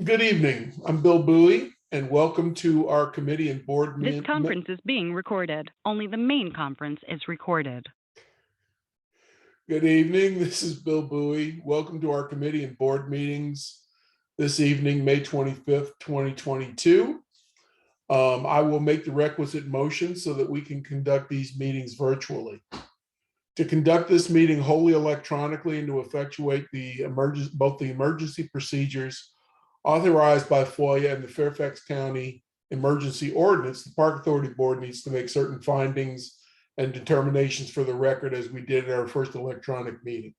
Good evening. I'm Bill Bowie, and welcome to our committee and board This meeting. conference is being recorded. Only the main conference is recorded. Good evening. This is Bill Bowie. Welcome to our committee and board meetings this evening, May 25th, 2022. I will make the requisite motion so that we can conduct these meetings virtually. To conduct this meeting wholly electronically and to effectuate both the emergency procedures authorized by FOIA and the Fairfax County Emergency Ordinance, the Park Authority Board needs to make certain findings and determinations for the record, as we did at our first electronic meeting.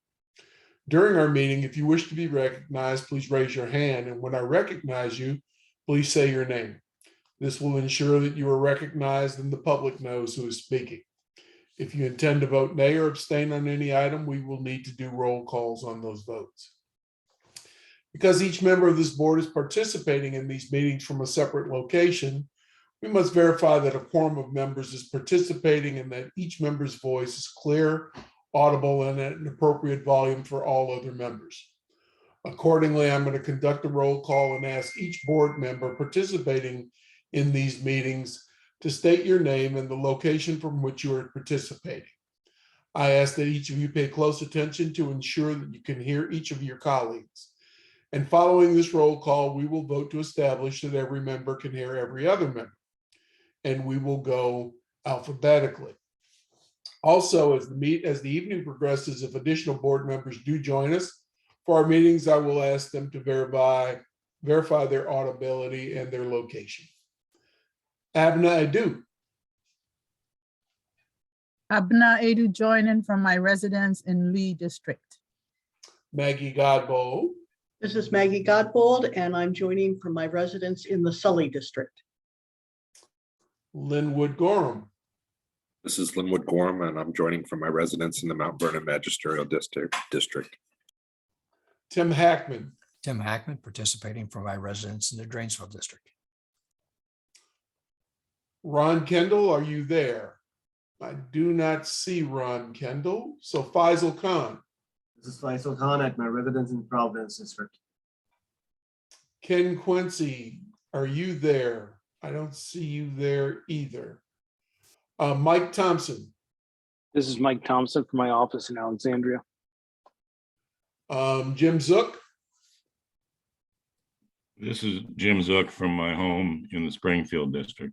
During our meeting, if you wish to be recognized, please raise your hand. And when I recognize you, please say your name. This will ensure that you are recognized and the public knows who is speaking. If you intend to vote nay or abstain on any item, we will need to do roll calls on those votes. Because each member of this board is participating in these meetings from a separate location, we must verify that a quorum of members is participating and that each member's voice is clear, audible, and at an appropriate volume for all other members. Accordingly, I'm going to conduct a roll call and ask each board member participating in these meetings to state your name and the location from which you are participating. I ask that each of you pay close attention to ensure that you can hear each of your colleagues. And following this roll call, we will vote to establish that every member can hear every other member. And we will go alphabetically. Also, as the evening progresses, if additional board members do join us for our meetings, I will ask them to verify their audibility and their location. Abna Adu. Abna Edu joining from my residence in Lee District. Maggie Godbold. This is Maggie Godbold, and I'm joining from my residence in the Sully District. Linwood Gorham. This is Linwood Gorham, and I'm joining from my residence in the Mount Vernon Magisterial District. Tim Hackman. Tim Hackman, participating from my residence in the Drainsville District. Ron Kendall, are you there? I do not see Ron Kendall. So Faisal Khan. This is Faisal Khan at my residence in Providence District. Ken Quincy, are you there? I don't see you there either. Mike Thompson. This is Mike Thompson from my office in Alexandria. Jim Zook. This is Jim Zook from my home in the Springfield District.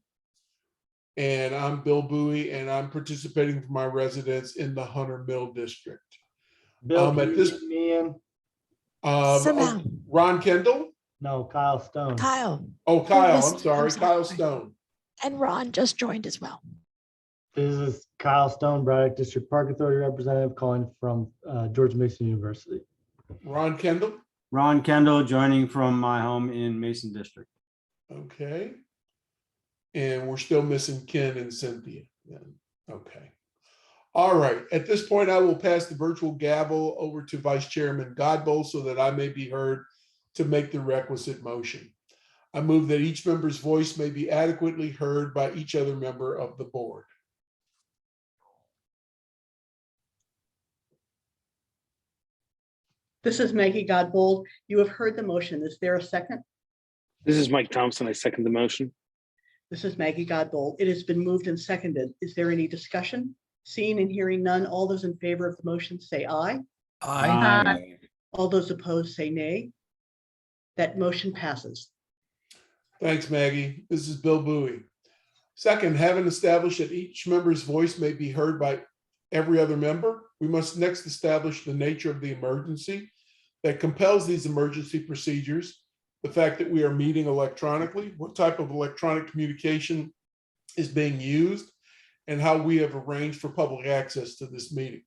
And I'm Bill Bowie, and I'm participating from my residence in the Hunter Mill District. Bill, at this, me in? Ron Kendall? No, Kyle Stone. Kyle. Oh, Kyle, Yes, I'm sorry, I'm Kyle sorry. Stone. And Ron just joined as well. This is Kyle Stone, Braddock District Park Authority representative calling from George Mason University. Ron Kendall? Ron Kendall joining from my home in Mason District. Okay. And we're still missing Ken and Cynthia. Okay. All right. At this point, I will pass the virtual gavel over to Vice Chairman Godbold so that I may be heard to make the requisite motion. I move that each member's voice may be adequately heard by each other member of the board. This is Maggie Godbold. You have heard the motion. Is there a second? This is Mike Thompson. I second the motion. This is Maggie Godbold. It has been moved and seconded. Is there any discussion? Seeing and hearing none, all those in favor of the motion say aye. Aye. All those opposed say nay. That motion passes. Thanks, Maggie. This is Bill Bowie. Second, having established that each member's voice may be heard by every other member, we must next establish the nature of the emergency that compels these emergency procedures, the fact that we are meeting electronically, what type of electronic communication is being used, and how we have arranged for public access to this meeting.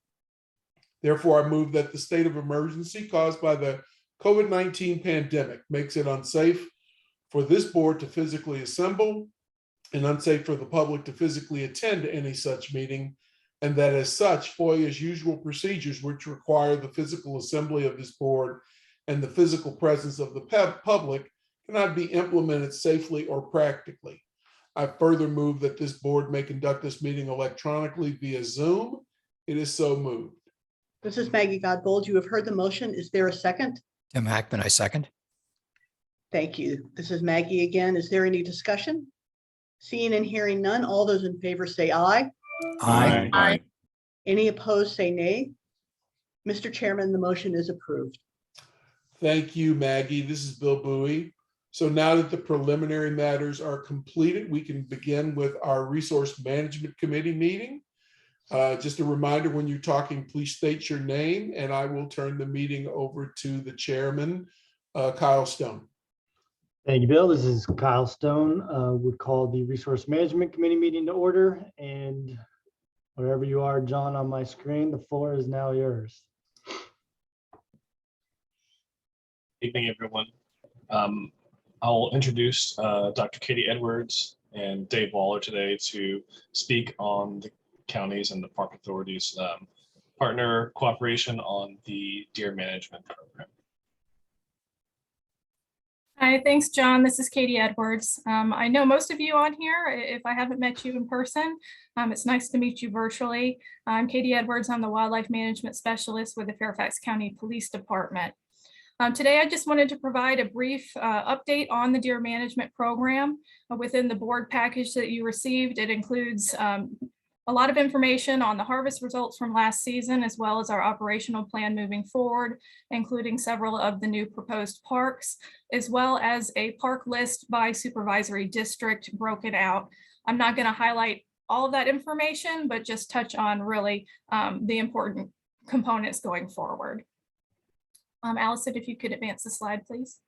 Therefore, I move that the state of emergency caused by the COVID-19 pandemic makes it unsafe for this board to physically assemble and unsafe for the public to physically attend any such meeting, and that as such, FOIA's usual procedures, which require the physical assembly of this board and the physical presence of the public, cannot be implemented safely or practically. I further move that this board may conduct this meeting electronically via Zoom. It is so moved. This is Maggie Godbold. You have heard the motion. Is there a second? Tim Hackman, I second. Thank you. This is Maggie again. Is there any discussion? Seeing and hearing none, all those in favor say aye. Aye. Aye. Any opposed, say nay. Mr. Chairman, the motion is approved. Thank you, Maggie. This is Bill Bowie. So now that the preliminary matters are completed, we can begin with our Resource Management Committee meeting. Just a reminder, when you're talking, please state your name, and I will turn the meeting over to the chairman, Kyle Stone. Thank you, Bill. This is Kyle Stone. Would call the Resource Management Committee meeting to order, and wherever you are, John, on my screen, the floor is now yours. Evening, everyone. I'll introduce Dr. Katie Edwards and Dave Waller today to speak on the counties and the park authorities partner cooperation on the deer management program. Hi, thanks, John. This is Katie Edwards. I know most of you on here. If I haven't met you in person, it's nice to meet you virtually. I'm Katie Edwards. I'm the Wildlife Management Specialist with the Fairfax County Police Department. Today, I just wanted to provide a brief update on the deer management program. Within the board package that you received, it includes a lot of information on the harvest results from last season, as well as our operational plan moving forward, including several of the new proposed parks, as well as a park list by supervisory district broken out. I'm not going to highlight all of that information, but just touch on really the important components going forward. Allison, if you could advance the slide, please.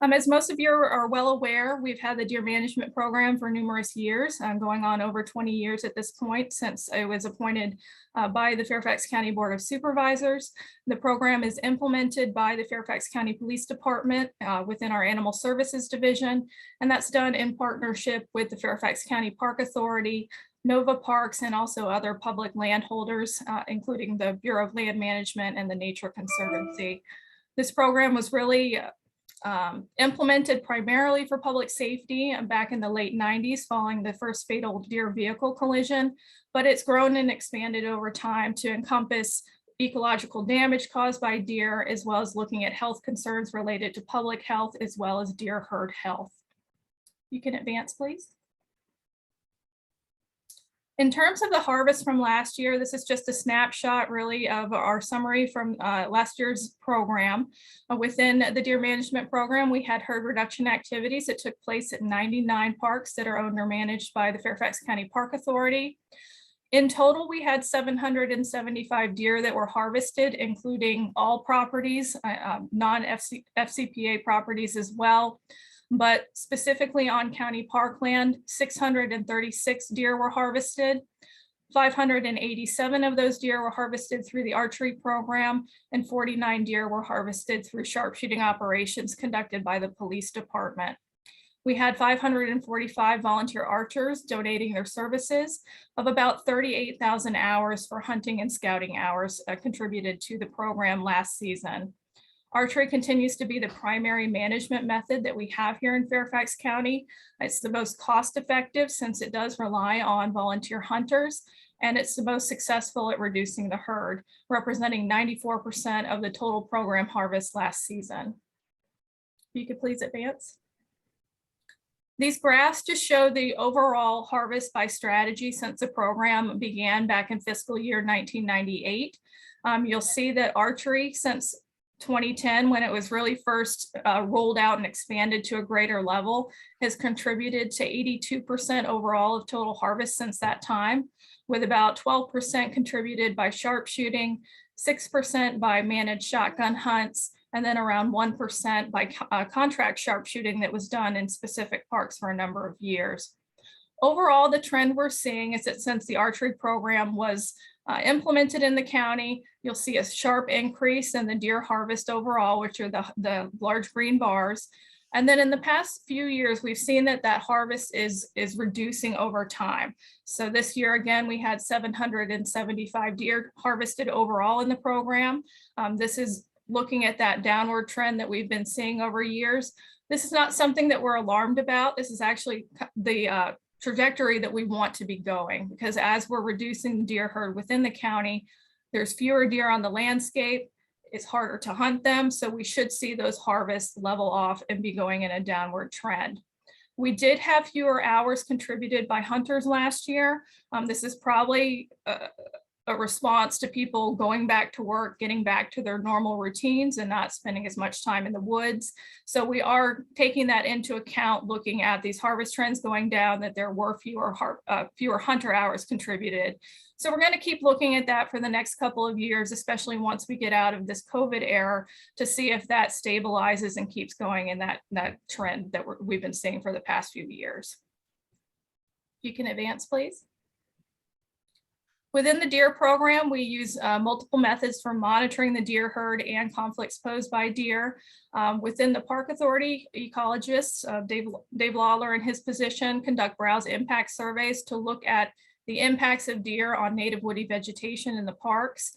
As most of you are well aware, we've had the deer management program for numerous years, going on over 20 years at this point since it was appointed by the Fairfax County Board of Supervisors. The program is implemented by the Fairfax County Police Department within our Animal Services Division, and that's done in partnership with the Fairfax County Park Authority, Nova Parks, and also other public landholders, including the Bureau of Land Management and the Nature Conservancy. This program was really implemented primarily for public safety back in the late 90s following the first fatal deer vehicle collision, but it's grown and expanded over time to encompass ecological damage caused by deer, as well as looking at health concerns related to public health, as well as deer herd health. You can advance, please. In terms of the harvest from last year, this is just a snapshot really of our summary from last year's program. Within the deer management program, we had herd reduction activities that took place at 99 parks that are owned or managed by the Fairfax County Park Authority. In total, we had 775 deer that were harvested, including all properties, non-FCPA properties as well. But specifically on county parkland, 636 deer were harvested. 587 of those deer were harvested through the archery program, and 49 deer were harvested through sharpshooting operations conducted by the police department. We had 545 volunteer archers donating their services of about 38,000 hours for hunting and scouting hours contributed to the program last season. Archery continues to be the primary management method that we have here in Fairfax County. It's the most cost-effective since it does rely on volunteer hunters, and it's the most successful at reducing the herd, representing 94% of the total program harvest last season. If you could please advance. These graphs just show the overall harvest by strategy since the program began back in fiscal year 1998. You'll see that archery since 2010, when it was really first rolled out and expanded to a greater level, has contributed to 82% overall of total harvest since that time, with about 12% contributed by sharpshooting, 6% by managed shotgun hunts, and then around 1% by contract sharpshooting that was done in specific parks for a number of years. Overall, the trend we're seeing is that since the archery program was implemented in the county, you'll see a sharp increase in the deer harvest overall, which are the large green bars. And then in the past few years, we've seen that harvest is reducing over time. So this year, again, we had 775 deer harvested overall in the program. This is looking at that downward trend that we've been seeing over years. This is not something that we're alarmed about. This is actually the trajectory that we want to be going, because as we're reducing the deer herd within the county, there's fewer deer on the landscape. it's harder to hunt them. So we should see those harvests level off and be going in a downward trend. We did have fewer hours contributed by hunters last year. This is probably a response to people going back to work, getting back to their normal routines and not spending as much time in the woods. So we are taking that into account, looking at these harvest trends going down, that there were fewer hunter hours contributed. So we're going to keep looking at that for the next couple of years, especially once we get out of this COVID era, to see if that stabilizes and keeps going in that trend that we've been seeing for the past few years. You can advance, please. Within the deer program, we use multiple methods for monitoring the deer herd and conflicts posed by deer. Within the Park Authority, ecologists, Dave Lawler in his position, conduct browse impact surveys to look at the impacts of deer on native woody vegetation in the parks.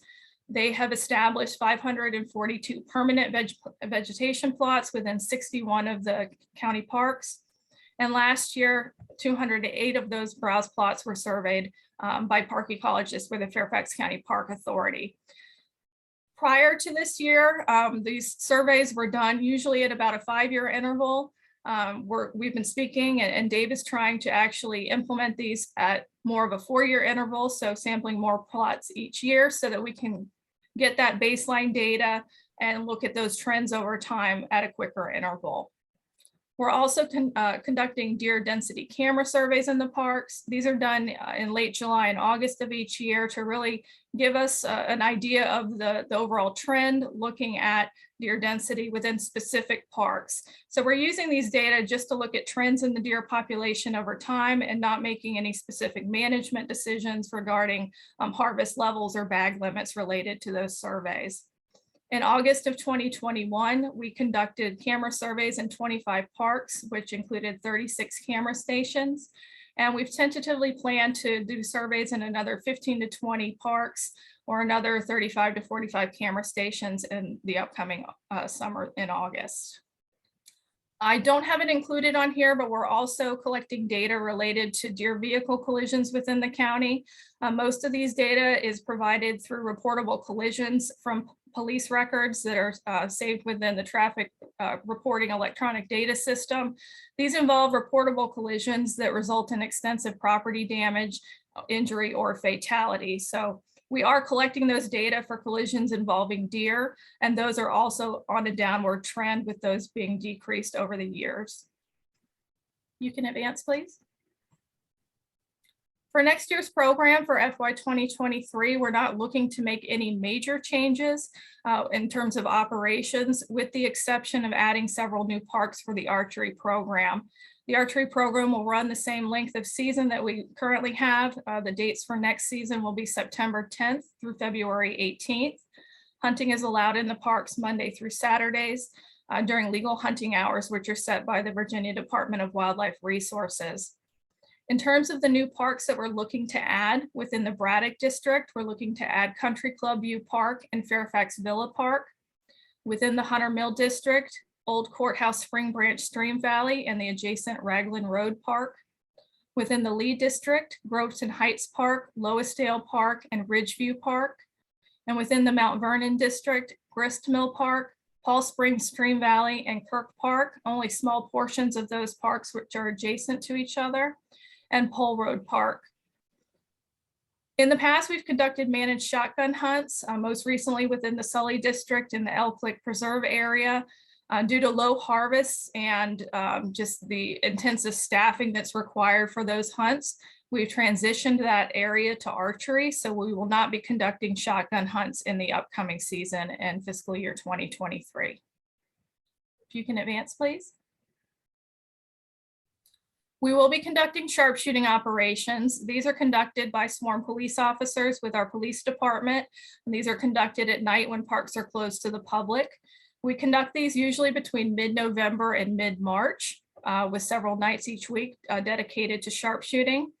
They have established 542 permanent vegetation plots within 61 of the county parks. And last year, 208 of those browse plots were surveyed by park ecologists with the Fairfax County Park Authority. Prior to this year, these surveys were done usually at about a 5-year interval. We've been speaking, and Dave is trying to actually implement these at more of a 4-year interval, so sampling more plots each year so that we can get that baseline data and look at those trends over time at a quicker interval. We're also conducting deer density camera surveys in the parks. These are done in late July and August of each year to really give us an idea of the overall trend, looking at deer density within specific parks. So we're using these data just to look at trends in the deer population over time and not making any specific management decisions regarding harvest levels or bag limits related to those surveys. In August of 2021, we conducted camera surveys in 25 parks, which included 36 camera stations. And we've tentatively planned to do surveys in another 15 to 20 parks, or another 35 to 45 camera stations in the upcoming summer in August. I don't have it included on here, but we're also collecting data related to deer vehicle collisions within the county. Most of these data is provided through reportable collisions from police records that are saved within the traffic reporting electronic data system. These involve reportable collisions that result in extensive property damage, injury, or fatality. So we are collecting those data for collisions involving deer, and those are also on a downward trend, with those being decreased over the years. You can advance, please. For next year's program for FY 2023, we're not looking to make any major changes in terms of operations, with the exception of adding several new parks for the archery program. The archery program will run the same length of season that we currently have. The dates for next season will be September 10th through February 18th. Hunting is allowed in the parks Monday through Saturdays during legal hunting hours, which are set by the Virginia Department of Wildlife Resources. In terms of the new parks that we're looking to add within the Braddock District, we're looking to add Country Club View Park and Fairfax Villa Park. Within the Hunter Mill District, Old Courthouse Spring Branch Stream Valley and the adjacent Raglan Road Park. Within the Lee District, Groveton Heights Park, Loisdale Park, and Ridgeview Park. And within the Mount Vernon District, Grist Mill Park, Paul Springs Stream Valley, and Kirk Park, only small portions of those parks which are adjacent to each other, and Pole Road Park. In the past, we've conducted managed shotgun hunts, most recently within the Sully District in the Elk Lick Preserve area. Due to low harvests and just the intensive staffing that's required for those hunts, we've transitioned that area to archery, so we will not be conducting shotgun hunts in the upcoming season and fiscal year 2023. If you can advance, please. We will be conducting sharpshooting operations. These are conducted by sworn police officers with our police department, and these are conducted at night when parks are closed to the public. We conduct these usually between mid-November and mid-March, with several nights each week dedicated to sharpshooting.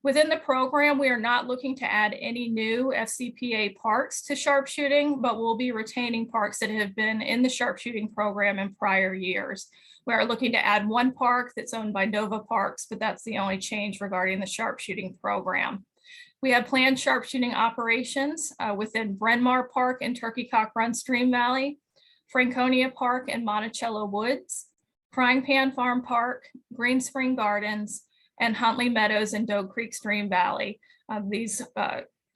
Within the program, we are not looking to add any new FCPA parks to sharpshooting, but we'll be retaining parks that have been in the sharpshooting program in prior years. We are looking to add one park that's owned by Nova Parks, but that's the only change regarding the sharpshooting program. We have planned sharpshooting operations within Bryn Mawr Park and Turkey Cock Run Stream Valley, Franconia Park and Monticello Woods, Frying Pan Farm Park, Green Spring Gardens, and Huntley Meadows and Doe Creek Stream Valley. These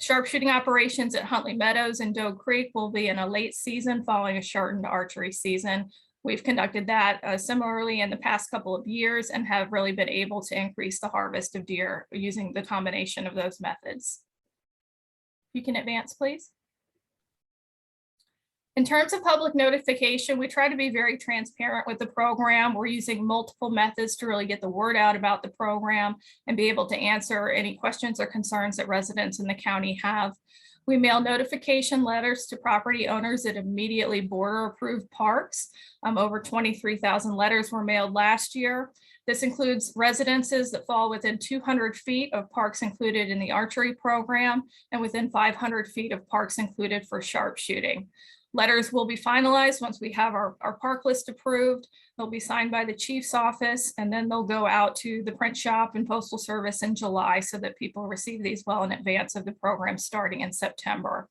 sharpshooting operations at Huntley Meadows and Doe Creek will be in a late season following a shortened archery season. We've conducted that similarly in the past couple of years and have really been able to increase the harvest of deer using the combination of those methods. You can advance, please. In terms of public notification, we try to be very transparent with the program. We're using multiple methods to really get the word out about the program and be able to answer any questions or concerns that residents in the county have. We mail notification letters to property owners that immediately border approved parks. Over 23,000 letters were mailed last year. This includes residences that fall within 200 feet of parks included in the archery program and within 500 feet of parks included for sharpshooting. Letters will be finalized once we have our park list approved. They'll be signed by the chief's office, and then they'll go out to the print shop and postal service in July so that people receive these well in advance of the program starting in September.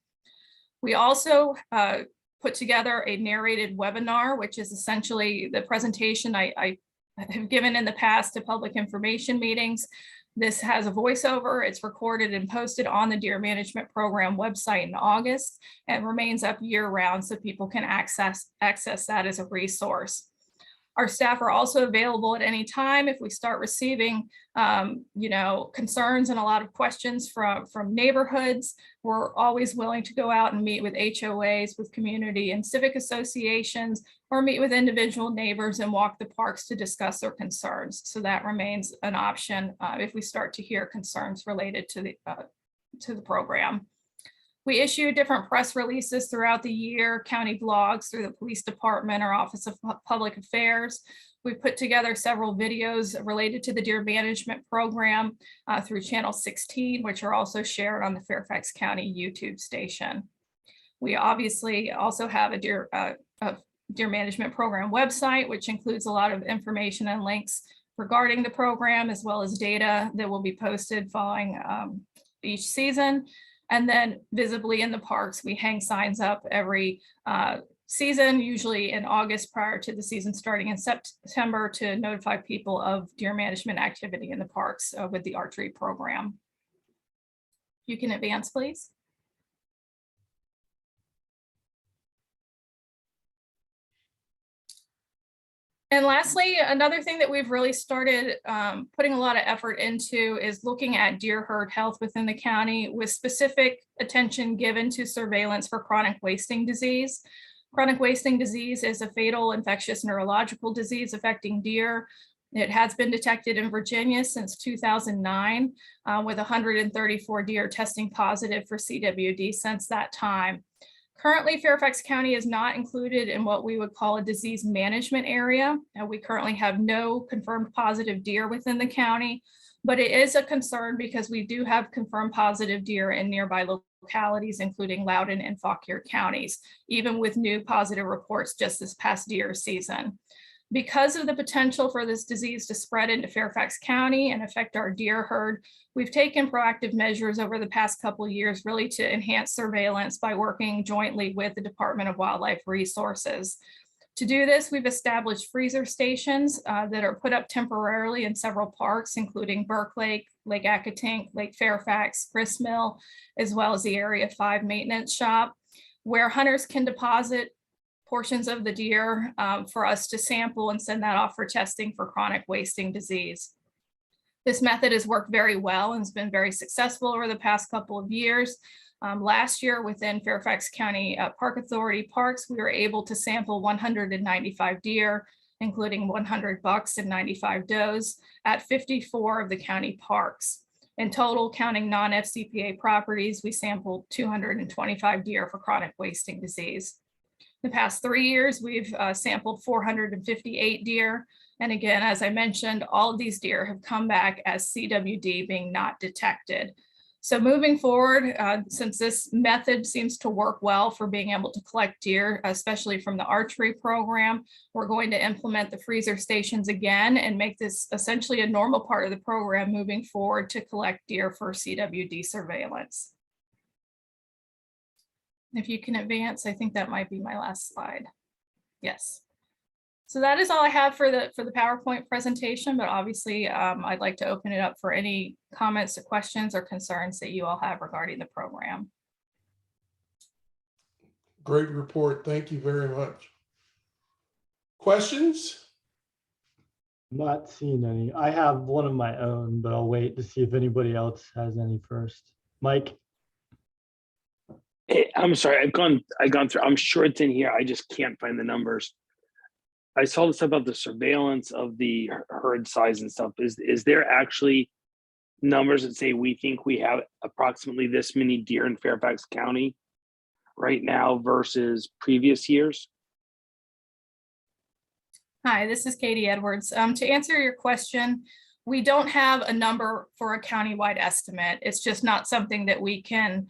We also put together a narrated webinar, which is essentially the presentation I have given in the past to public information meetings. This has a voiceover. It's recorded and posted on the Deer Management Program website in August and remains up year-round so people can access that as a resource. Our staff are also available at any time if we start receiving concerns and a lot of questions from neighborhoods. We're always willing to go out and meet with HOAs, with community and civic associations, or meet with individual neighbors and walk the parks to discuss their concerns. So that remains an option if we start to hear concerns related to the program. We issue different press releases throughout the year, county blogs through the police department or Office of Public Affairs. We've put together several videos related to the deer management program through Channel 16, which are also shared on the Fairfax County YouTube station. We obviously also have a deer management program website, which includes a lot of information and links regarding the program, as well as data that will be posted following each season. And then visibly in the parks, we hang signs up every season, usually in August prior to the season starting in September, to notify people of deer management activity in the parks with the archery program. You can advance, please. And lastly, another thing that we've really started putting a lot of effort into is looking at deer herd health within the county with specific attention given to surveillance for chronic wasting disease. Chronic wasting disease is a fatal infectious neurological disease affecting deer. It has been detected in Virginia since 2009, with 134 deer testing positive for CWD since that time. Currently, Fairfax County is not included in what we would call a disease management area. We currently have no confirmed positive deer within the county, but it is a concern because we do have confirmed positive deer in nearby localities, including Loudoun and Fauquier counties, even with new positive reports just this past deer season. Because of the potential for this disease to spread into Fairfax County and affect our deer herd, we've taken proactive measures over the past couple of years really to enhance surveillance by working jointly with the Department of Wildlife Resources. To do this, we've established freezer stations that are put up temporarily in several parks, including Burke Lake, Lake Accotink, Lake Fairfax, Grist Mill, as well as the Area 5 maintenance shop, where hunters can deposit portions of the deer for us to sample and send that off for testing for chronic wasting disease. This method has worked very well and has been very successful over the past couple of years. Last year within Fairfax County Park Authority parks, we were able to sample 195 deer, including 100 bucks and 95 does at 54 of the county parks. In total, counting non-FCPA properties, we sampled 225 deer for chronic wasting disease. The past 3 years, we've sampled 458 deer. And again, as I mentioned, all of these deer have come back as CWD being not detected. So moving forward, since this method seems to work well for being able to collect deer, especially from the archery program, we're going to implement the freezer stations again and make this essentially a normal part of the program moving forward to collect deer for CWD surveillance. If you can advance, I think that might be my last slide. Yes. So that is all I have for the PowerPoint presentation, but obviously I'd like to open it up for any comments or questions or concerns that you all have regarding the program. Great report. Thank you very much. Questions? Not seeing any. I have one of my own, but I'll wait to see if anybody else has any first. Mike? Hey, I'm sorry, I've gone through, I'm sure it's in here. I just can't find the numbers. I saw this about the surveillance of the herd size and stuff. Is there actually numbers that say we think we have approximately this many deer in Fairfax County right now versus previous years? Hi, this is Katie Edwards. To answer your question, we don't have a number for a countywide estimate. It's just not something that we can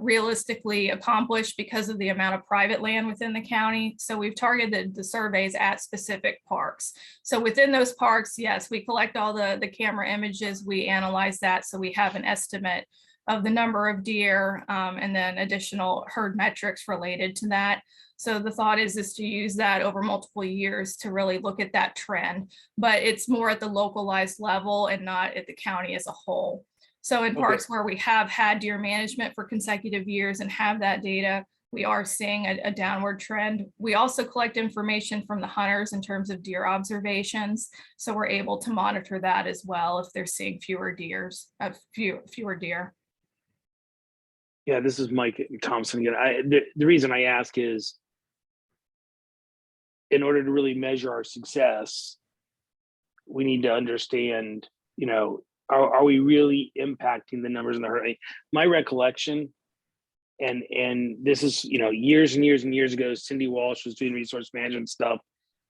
realistically accomplish because of the amount of private land within the county. So we've targeted the surveys at specific parks. So within those parks, yes, we collect all the camera images, we analyze that. So we have an estimate of the number of deer and then additional herd metrics related to that. So the thought is to use that over multiple years to really look at that trend, but it's more at the localized level and not at the county as a whole. So in parks where we have had deer management for consecutive years and have that data, we are seeing a downward trend. We also collect information from the hunters in terms of deer observations. So we're able to monitor that as well if they're seeing fewer deer. Yeah, this is Mike Thompson again. The reason I ask is in order to really measure our success, we need to understand, you know, are we really impacting the numbers in the herd? My recollection, and this is, you know, years and years and years ago, Cindy Walsh was doing resource management stuff,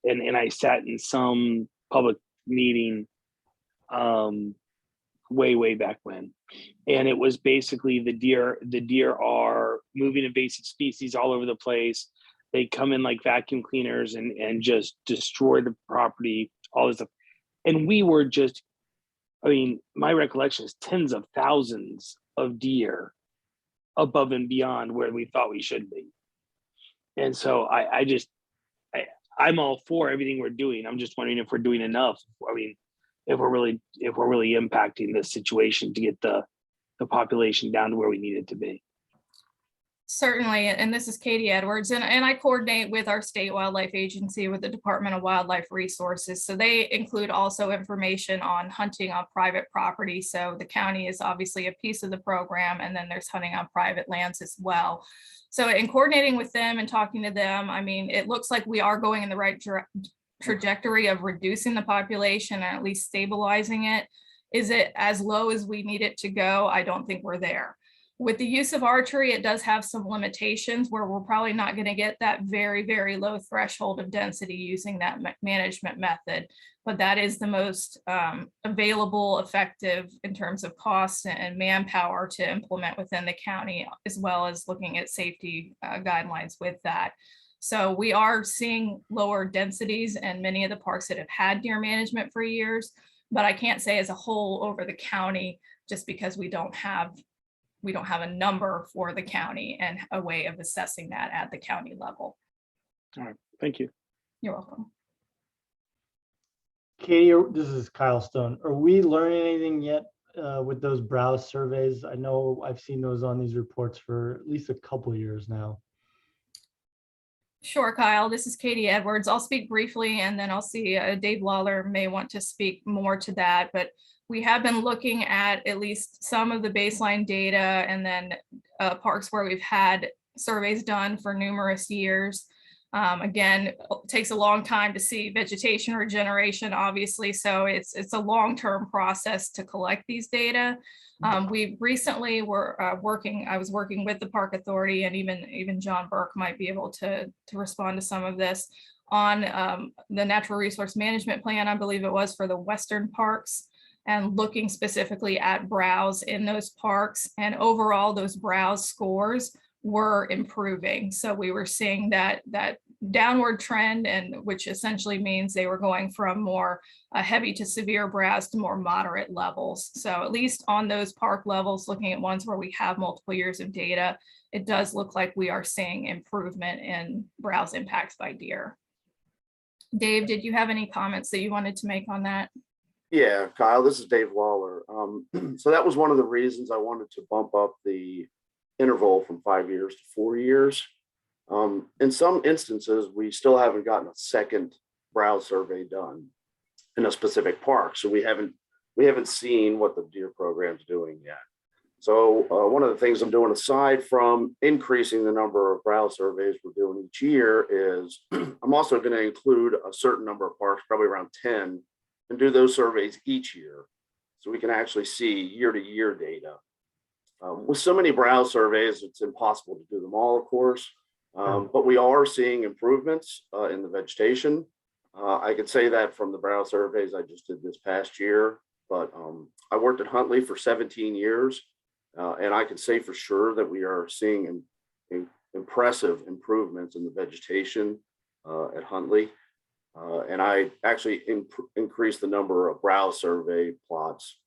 and I sat in some public meeting way back when, and it was basically the deer are moving invasive species all over the place. They come in like vacuum cleaners and just destroy the property, all this stuff. And we were just, I mean, my recollection is tens of thousands of deer above and beyond where we thought we should be. And so I'm all for everything we're doing. I'm just wondering if we're doing enough. I mean, if we're really impacting the situation to get the population down to where we need it to be. Certainly, and this is Katie Edwards, and I coordinate with our state wildlife agency with the Department of Wildlife Resources. So they include also information on hunting on private property. So the county is obviously a piece of the program, and then there's hunting on private lands as well. So in coordinating with them and talking to them, I mean, it looks like we are going in the right trajectory of reducing the population or at least stabilizing it. Is it as low as we need it to go? I don't think we're there. With the use of archery, it does have some limitations where we're probably not going to get that very low threshold of density using that management method, but that is the most available, effective in terms of cost and manpower to implement within the county, as well as looking at safety guidelines with that. So we are seeing lower densities in many of the parks that have had deer management for years, but I can't say as a whole over the county, just because we don't have a number for the county and a way of assessing that at the county level. All right, thank you. You're welcome. Katie, this is Kyle Stone. Are we learning anything yet with those browse surveys? I know I've seen those on these reports for at least a couple of years now. Sure, Kyle. This is Katie Edwards. I'll speak briefly, and then I'll see Dave Lawler may want to speak more to that. But we have been looking at least some of the baseline data, and then parks where we've had surveys done for numerous years. Again, it takes a long time to see vegetation regeneration, obviously, so it's a long-term process to collect these data. We recently were I was working with the Park Authority, and even John Burke might be able to respond to some of this on the Natural Resource Management Plan, I believe it was, for the Western parks. and looking specifically at browse in those parks. And overall, those browse scores were improving. So we were seeing that downward trend, and which essentially means they were going from more heavy to severe browse to more moderate levels. So at least on those park levels, looking at ones where we have multiple years of data, it does look like we are seeing improvement in browse impacts by deer. Dave, did you have any comments that you wanted to make on that? Yeah, Kyle, this is Dave Lawler. So that was one of the reasons I wanted to bump up the interval from 5 years to 4 years. In some instances, we still haven't gotten a second browse survey done in a specific park. So we haven't seen what the deer program's doing yet. So one of the things I'm doing, aside from increasing the number of browse surveys we're doing each year, is I'm also going to include a certain number of parks, probably around 10, and do those surveys each year, so we can actually see year-to-year data. With so many browse surveys, it's impossible to do them all, of course, but we are seeing improvements in the vegetation. I could say that from the browse surveys I just did this past year, but I worked at Huntley for 17 years, and I can say for sure that we are seeing impressive improvements in the vegetation at Huntley. And I actually increased the number of browse survey plots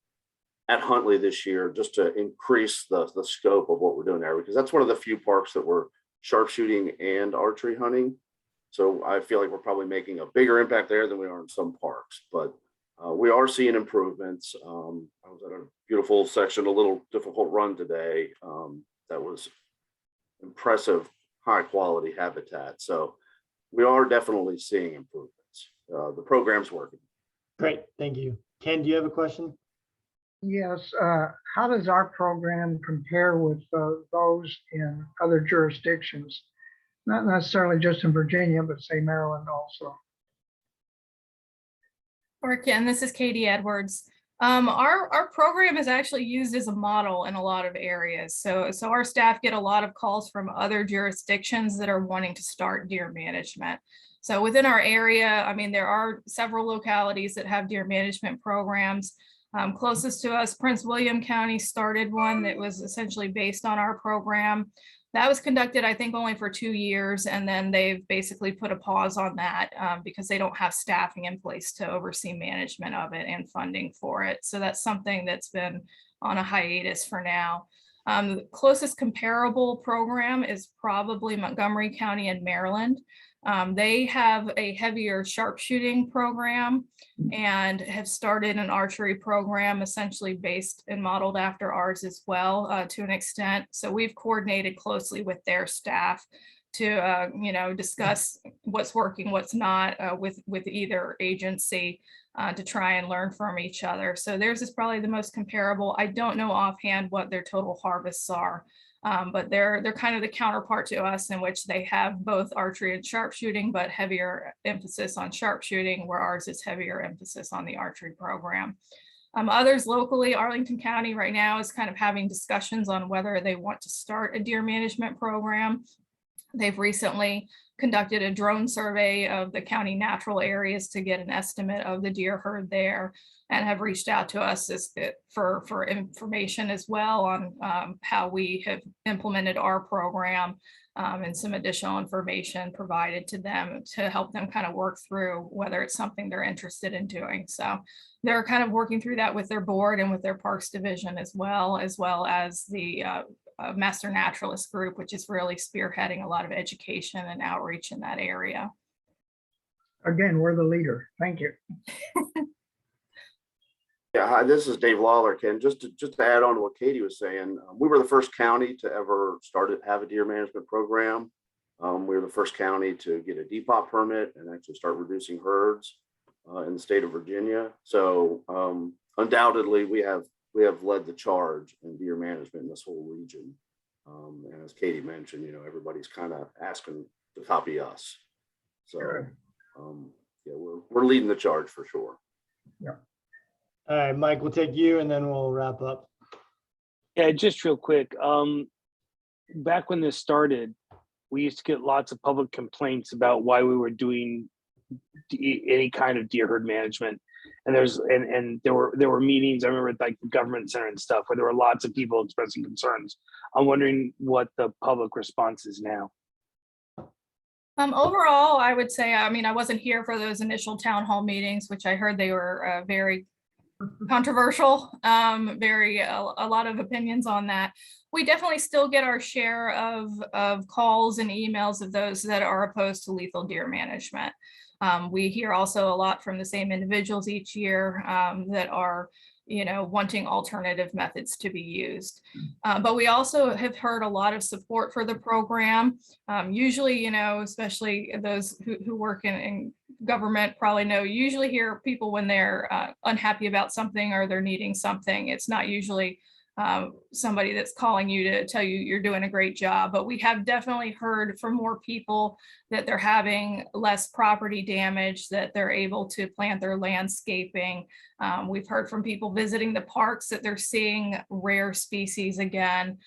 at Huntley this year, just to increase the scope of what we're doing there, because that's one of the few parks that we're sharpshooting and archery hunting. So I feel like we're probably making a bigger impact there than we are in some parks, but we are seeing improvements. I was at a beautiful section, a little difficult run today. That was impressive, high quality habitat. So we are definitely seeing improvements. The program's working. Great, thank you. Ken, do you have a question? Yes, how does our program compare with those in other jurisdictions? Not necessarily just in Virginia, but say Maryland also. Or Ken, this is Katie Edwards. Our program is actually used as a model in a lot of areas. So our staff get a lot of calls from other jurisdictions that are wanting to start deer management. So within our area, I mean, there are several localities that have deer management programs. Closest to us, Prince William County started one that was essentially based on our program. That was conducted, I think, only for 2 years, and then they've basically put a pause on that because they don't have staffing in place to oversee management of it and funding for it. So that's something that's been on a hiatus for now. The closest comparable program is probably Montgomery County in Maryland. They have a heavier sharpshooting program and have started an archery program essentially based and modeled after ours as well, to an extent. So we've coordinated closely with their staff to discuss what's working, what's not with either agency to try and learn from each other. So theirs is probably the most comparable. I don't know offhand what their total harvests are. But they're kind of the counterpart to us, in which they have both archery and sharpshooting, but heavier emphasis on sharpshooting, where ours is heavier emphasis on the archery program. Others locally, Arlington County right now is kind of having discussions on whether they want to start a deer management program. They've recently conducted a drone survey of the county natural areas to get an estimate of the deer herd there, and have reached out to us for information as well on how we have implemented our program, and some additional information provided to them to help them kind of work through whether it's something they're interested in doing. So they're kind of working through that with their board and with their parks division as well as the Master Naturalist group, which is really spearheading a lot of education and outreach in that area. Again, we're the leader. Thank you. Yeah, hi, this is Dave Lawler, Ken. Just to add on to what Katie was saying, we were the first county to ever have a deer management program. We were the first county to get a DPOP permit and actually start reducing herds in the state of Virginia. So undoubtedly, we have led the charge in deer management in this whole region. And as Katie mentioned, everybody's kind of asking to copy us. So yeah, we're leading the charge for sure. Yeah. All right, Mike, we'll take you and then we'll wrap up. Yeah, just real quick. Back when this started, we used to get lots of public complaints about why we were doing any kind of deer herd management. And there were meetings, I remember, at like the government center and stuff, where there were lots of people expressing concerns. I'm wondering what the public response is now. Overall, I would say, I mean, I wasn't here for those initial town hall meetings, which I heard they were very controversial, a lot of opinions on that. We definitely still get our share of calls and emails of those that are opposed to lethal deer management. We hear also a lot from the same individuals each year that are, wanting alternative methods to be used. But we also have heard a lot of support for the program. Usually, especially those who work in government probably know, usually hear people when they're unhappy about something or they're needing something. It's not usually somebody that's calling you to tell you you're doing a great job, but we have definitely heard from more people that they're having less property damage, that they're able to plant their landscaping. We've heard from people visiting the parks that they're seeing rare species again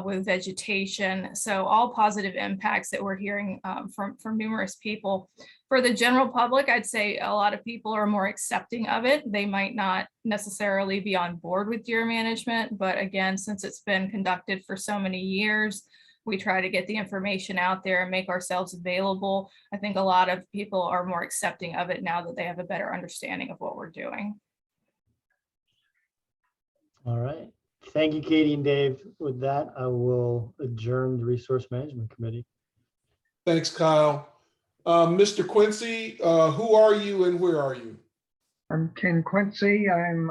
with vegetation. So all positive impacts that we're hearing from numerous people. For the general public, I'd say a lot of people are more accepting of it. They might not necessarily be on board with deer management, but again, since it's been conducted for so many years, we try to get the information out there and make ourselves available. I think a lot of people are more accepting of it now that they have a better understanding of what we're doing. All right. Thank you, Katie and Dave. With that, I will adjourn the Resource Management Committee. Thanks, Kyle. Mr. Quincy, who are you and where are you? I'm Ken Quincy. I'm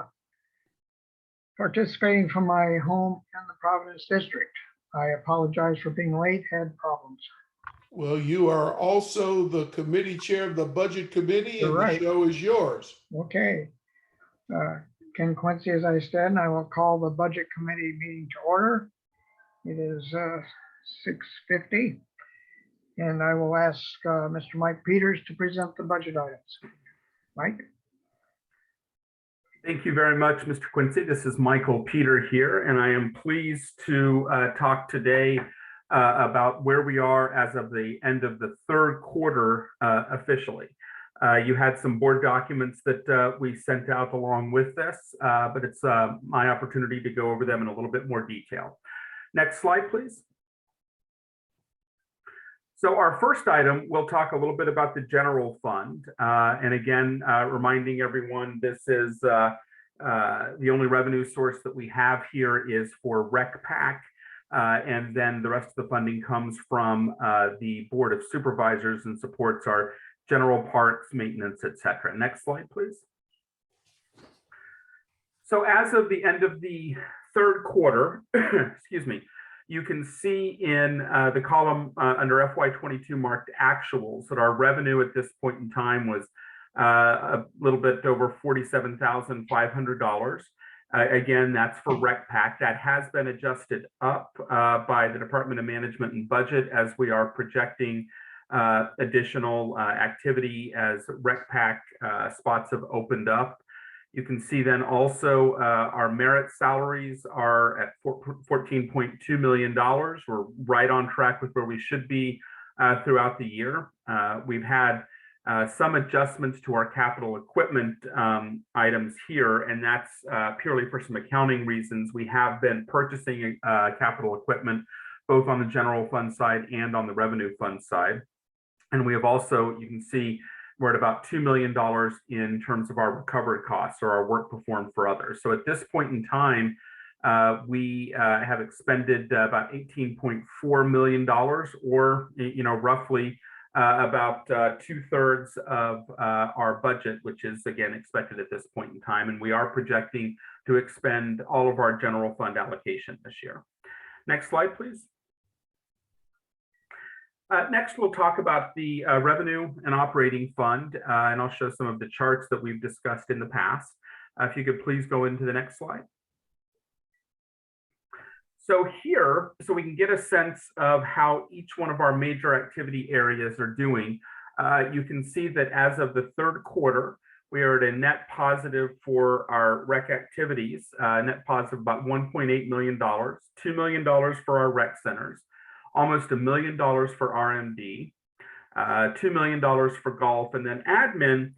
participating from my home in the Providence District. I apologize for being late, had problems. Well, you are also the committee chair of the Budget Committee, and Right. the show is yours. Okay. Ken Quincy, as I said, and I will call the Budget Committee meeting to order. It is 6:50. And I will ask Mr. Mike Peters to present the budget items. Mike? Thank you very much, Mr. Quincy. This is Michael Peter here, and I am pleased to talk today about where we are as of the end of the third quarter officially. You had some board documents that we sent out along with this, but it's my opportunity to go over them in a little bit more detail. Next slide, please. So our first item, we'll talk a little bit about the general fund. And again, reminding everyone, this is the only revenue source that we have here is for RecPac. And then the rest of the funding comes from the Board of Supervisors and supports our general parks, maintenance, et cetera. Next slide, please. So as of the end of the third quarter, excuse me, you can see in the column under FY22 marked actuals that our revenue at this point in time was a little bit over $47,500. Again, that's for RecPac. That has been adjusted up by the Department of Management and Budget as we are projecting additional activity as RecPac spots have opened up. You can see then also our merit salaries are at $14.2 million. We're right on track with where we should be throughout the year. We've had some adjustments to our capital equipment items here, and that's purely for some accounting reasons. We have been purchasing capital equipment both on the general fund side and on the revenue fund side. And we have also, you can see, we're at about $2 million in terms of our recovered costs or our work performed for others. So at this point in time, we have expended about $18.4 million, or roughly about 2/3 of our budget, which is again expected at this point in time. And we are projecting to expend all of our general fund allocation this year. Next slide, please. Next, we'll talk about the revenue and operating fund, and I'll show some of the charts that we've discussed in the past. If you could please go into the next slide. So here, so we can get a sense of how each one of our major activity areas are doing, you can see that as of the third quarter, we are at a net positive for our rec activities, net positive about $1.8 million, $2 million for our rec centers, almost $1 million for RMD, $2 million for golf, and then admin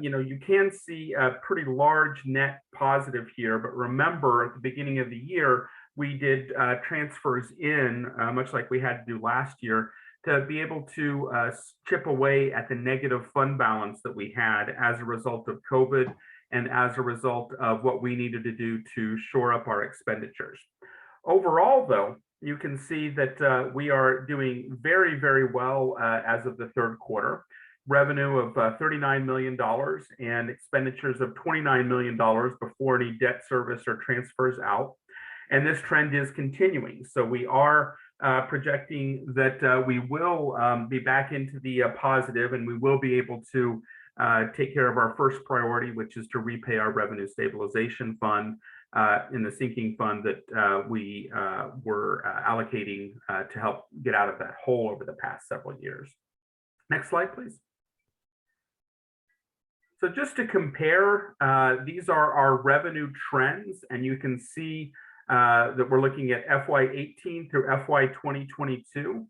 you can see a pretty large net positive here, but remember at the beginning of the year, we did transfers in, much like we had to do last year, to be able to chip away at the negative fund balance that we had as a result of COVID and as a result of what we needed to do to shore up our expenditures. Overall, though, you can see that we are doing very, very well as of the third quarter. Revenue of $39 million and expenditures of $29 million before any debt service or transfers out. And this trend is continuing. So we are projecting that we will be back into the positive, and we will be able to take care of our first priority, which is to repay our revenue stabilization fund in the sinking fund that we were allocating to help get out of that hole over the past several years. Next slide, please. So just to compare, these are our revenue trends, and you can see that we're looking at FY18 through FY 2022.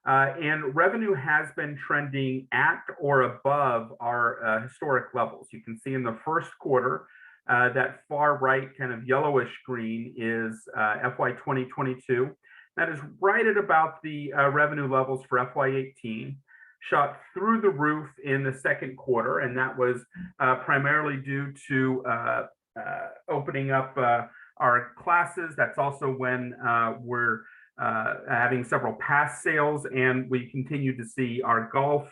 And revenue has been trending at or above our historic levels. You can see in the first quarter, that far right kind of yellowish green is FY 2022. That is right at about the revenue levels for FY18. Shot through the roof in the second quarter, and that was primarily due to opening up our classes. That's also when we're having several pass sales, and we continue to see our golf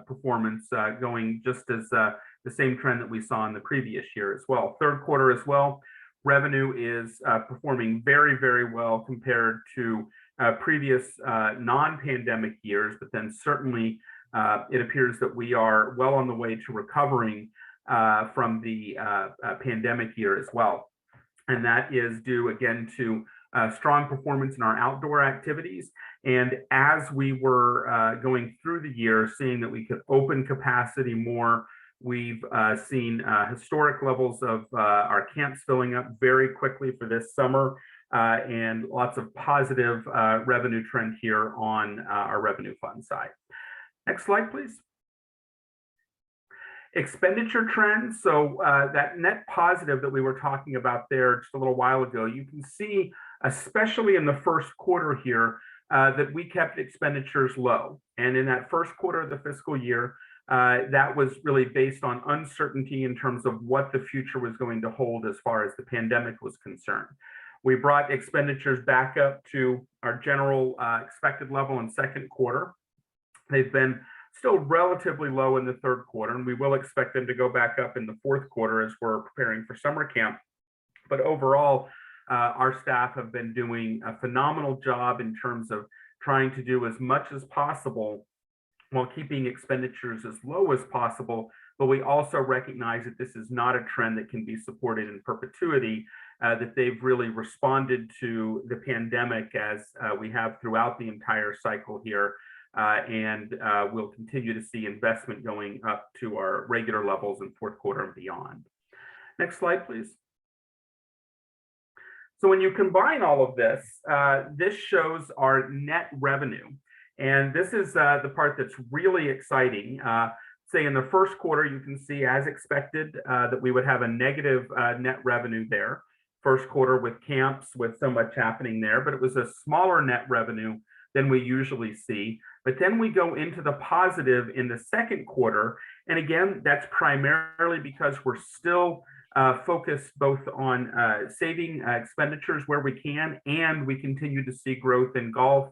performance going just as the same trend that we saw in the previous year as well. Third quarter as well, revenue is performing very, very well compared to previous non-pandemic years, but then certainly it appears that we are well on the way to recovering from the pandemic year as well. And that is due again to strong performance in our outdoor activities. And as we were going through the year, seeing that we could open capacity more, we've seen historic levels of our camps filling up very quickly for this summer. And lots of positive revenue trend here on our revenue fund side. Next slide, please. Expenditure trends. So that net positive that we were talking about there just a little while ago, you can see, especially in the first quarter here, that we kept expenditures low. And in that first quarter of the fiscal year, that was really based on uncertainty in terms of what the future was going to hold as far as the pandemic was concerned. We brought expenditures back up to our general expected level in second quarter. They've been still relatively low in the third quarter, and we will expect them to go back up in the fourth quarter as we're preparing for summer camp. But overall, our staff have been doing a phenomenal job in terms of trying to do as much as possible while keeping expenditures as low as possible. But we also recognize that this is not a trend that can be supported in perpetuity, that they've really responded to the pandemic as we have throughout the entire cycle here. And we'll continue to see investment going up to our regular levels in fourth quarter and beyond. Next slide, please. So when you combine all of this, this shows our net revenue. And this is the part that's really exciting. Say in the first quarter, you can see as expected that we would have a negative net revenue there. First quarter with camps, with so much happening there, but it was a smaller net revenue than we usually see. But then we go into the positive in the second quarter. And again, that's primarily because we're still focused both on saving expenditures where we can, and we continue to see growth in golf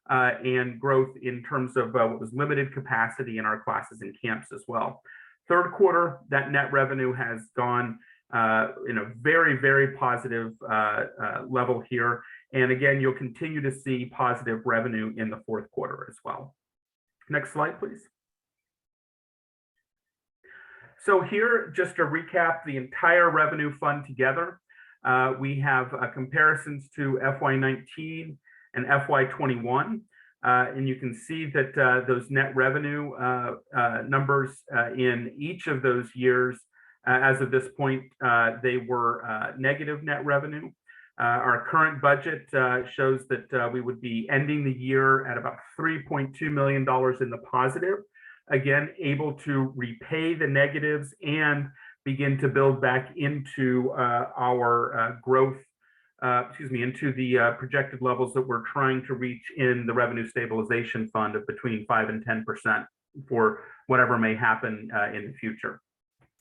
and growth in terms of what was limited capacity in our classes and camps as well. Third quarter, that net revenue has gone in a very, very positive level here. And again, you'll continue to see positive revenue in the fourth quarter as well. Next slide, please. So here, just to recap the entire revenue fund together, we have comparisons to FY19 and FY21. And you can see that those net revenue numbers in each of those years, as of this point, they were negative net revenue. Our current budget shows that we would be ending the year at about $3.2 million in the positive. again, able to repay the negatives and begin to build back into our growth, into the projected levels that we're trying to reach in the revenue stabilization fund of between 5 and 10% for whatever may happen in the future.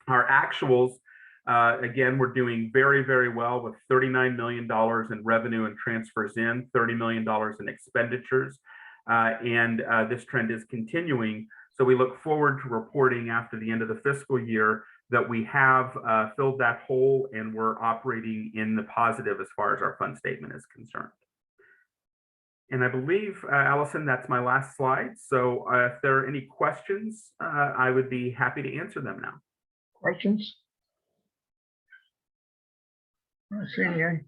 Our actuals, again, we're doing very, very well with $39 million in revenue and transfers in, $30 million in expenditures. And this trend is continuing. So we look forward to reporting after the end of the fiscal year that we have filled that hole and we're operating in the positive as far as our fund statement is concerned. And I believe, Allison, that's my last slide. So if there are any questions, I would be happy to answer them now. Questions? I don't see any.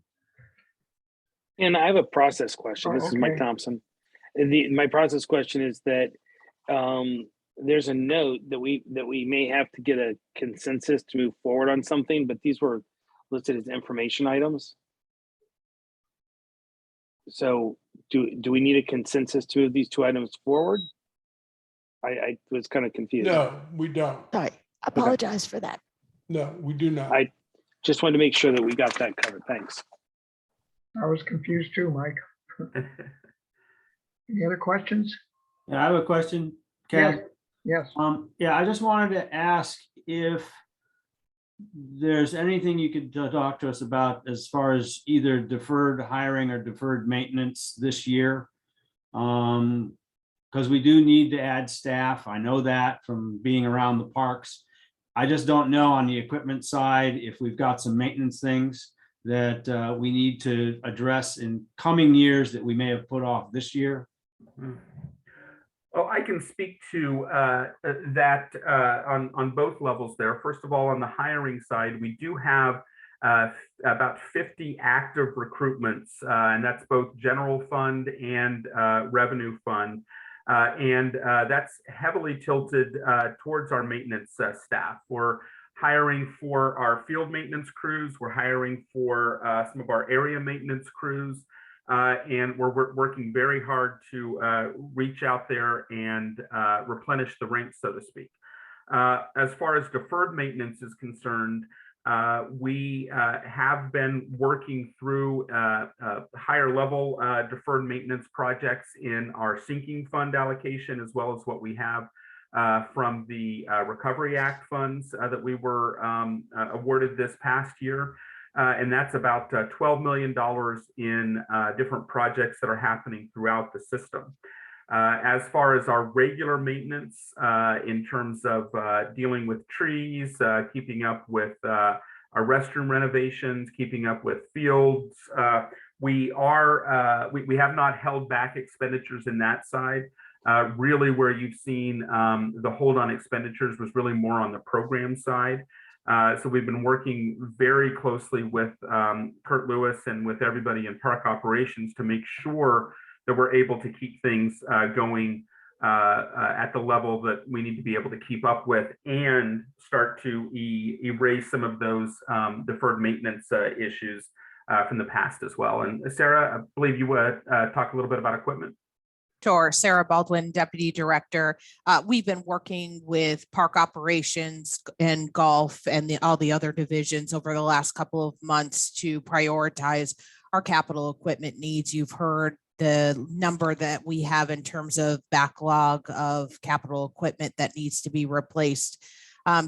And I have a process question. Oh, This is Mike okay. Thompson. My process question is that there's a note that we may have to get a consensus to move forward on something, but these were listed as information items. So do we need a consensus to move these two items forward? I was kind of confused. No, we don't. Sorry, apologize for that. No, we do not. I just wanted to make sure that we got that covered. Thanks. I was confused too, Mike. Any other questions? Yeah, I have a question, Ken. Yes. Yeah, I just wanted to ask if there's anything you could talk to us about as far as either deferred hiring or deferred maintenance this year. Because we do need to add staff. I know that from being around the parks. I just don't know on the equipment side if we've got some maintenance things that we need to address in coming years that we may have put off this year. Well, I can speak to that on both levels there. First of all, on the hiring side, we do have about 50 active recruitments, and that's both general fund and revenue fund. And that's heavily tilted towards our maintenance staff. We're hiring for our field maintenance crews. We're hiring for some of our area maintenance crews. And we're working very hard to reach out there and replenish the ranks, so to speak. As far as deferred maintenance is concerned, we have been working through higher level deferred maintenance projects in our sinking fund allocation, as well as what we have from the Recovery Act funds that we were awarded this past year. And that's about $12 million in different projects that are happening throughout the system. As far as our regular maintenance, in terms of dealing with trees, keeping up with our restroom renovations, keeping up with fields, we have not held back expenditures in that side. Really, where you've seen the hold on expenditures was really more on the program side. So we've been working very closely with Kurt Lewis and with everybody in park operations to make sure that we're able to keep things going at the level that we need to be able to keep up with and start to erase some of those deferred maintenance issues from the past as well. And Sarah, I believe you would talk a little bit about equipment. Sure. Sarah Baldwin, Deputy Director. We've been working with park operations and golf and all the other divisions over the last couple of months to prioritize our capital equipment needs. You've heard the number that we have in terms of backlog of capital equipment that needs to be replaced.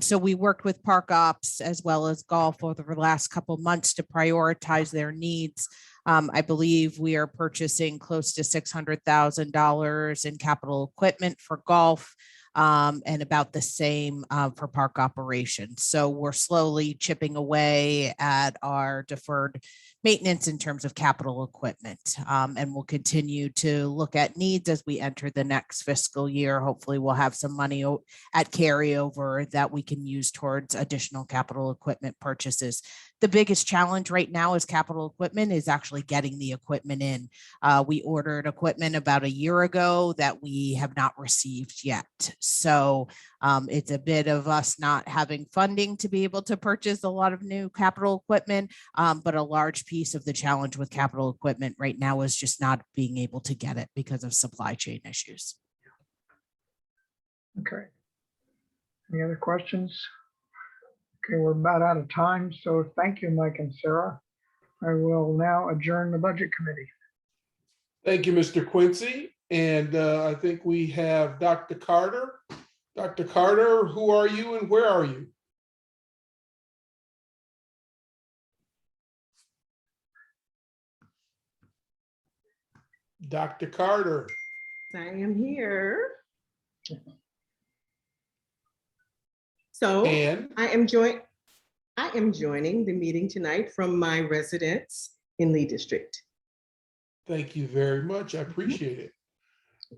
So we worked with park ops as well as golf over the last couple of months to prioritize their needs. I believe we are purchasing close to $600,000 in capital equipment for golf, and about the same for park operations. So we're slowly chipping away at our deferred maintenance in terms of capital equipment. And we'll continue to look at needs as we enter the next fiscal year. Hopefully we'll have some money at carryover that we can use towards additional capital equipment purchases. The biggest challenge right now is capital equipment is actually getting the equipment in. We ordered equipment about a year ago that we have not received yet. So it's a bit of us not having funding to be able to purchase a lot of new capital equipment, but a large piece of the challenge with capital equipment right now is just not being able to get it because of supply chain issues. Okay, Any other questions? Okay, we're about out of time, so thank you, Mike and Sarah. I will now adjourn the Budget Committee. Thank you, Mr. Quincy. And I think we have Dr. Carter. Dr. Carter, who are you and where are you? Dr. Carter. I am here. So And I am joining the meeting tonight from my residence in Lee District. thank you very much. I appreciate it.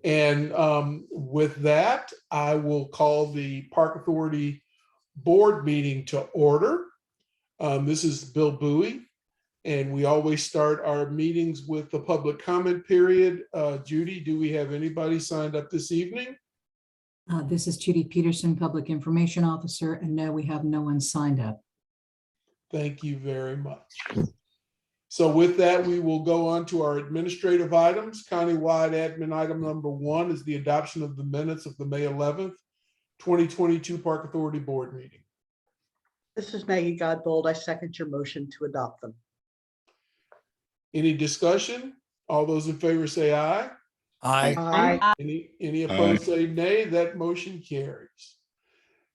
And with that, I will call the Park Authority Board meeting to order. This is Bill Bowie, and we always start our meetings with the public comment period. Judy, do we have anybody signed up this evening? This is Judy Peterson, Public Information Officer, and no, we have no one signed up. Thank you very much. So with that, we will go on to our administrative items. Countywide admin item number 1 is the adoption of the minutes of the May 11th, 2022 Park Authority Board meeting. This is Maggie Godbold. I second your motion to adopt them. Any discussion? All those in favor say aye. Aye. Any opposed say nay. That motion carries.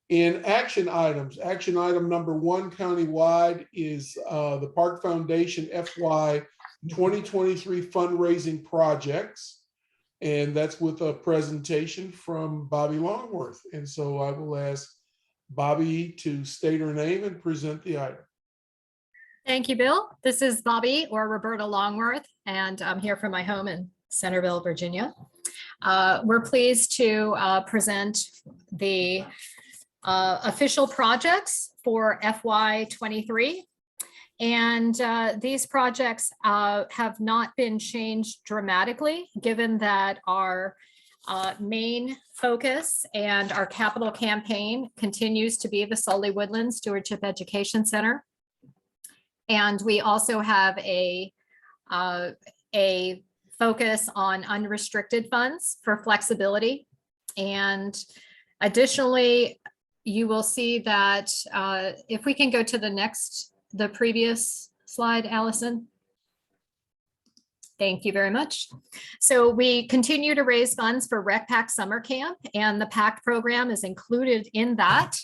In action items, action item number 1 countywide is the Park Foundation FY 2023 fundraising projects. And that's with a presentation from Bobby Longworth. And so I will ask Bobby to state her name and present the item. Thank you, Bill. This is Bobby or Roberta Longworth, and I'm here from my home in Centerville, Virginia. We're pleased to present the official projects for FY23. And these projects have not been changed dramatically, given that our main focus and our capital campaign continues to be the Sully Woodlands Stewardship Education Center. And we also have a focus on unrestricted funds for flexibility. And additionally, you will see that if we can go to the previous slide, Allison. Thank you very much. So we continue to raise funds for Rec Pack Summer Camp, and the PAC program is included in that.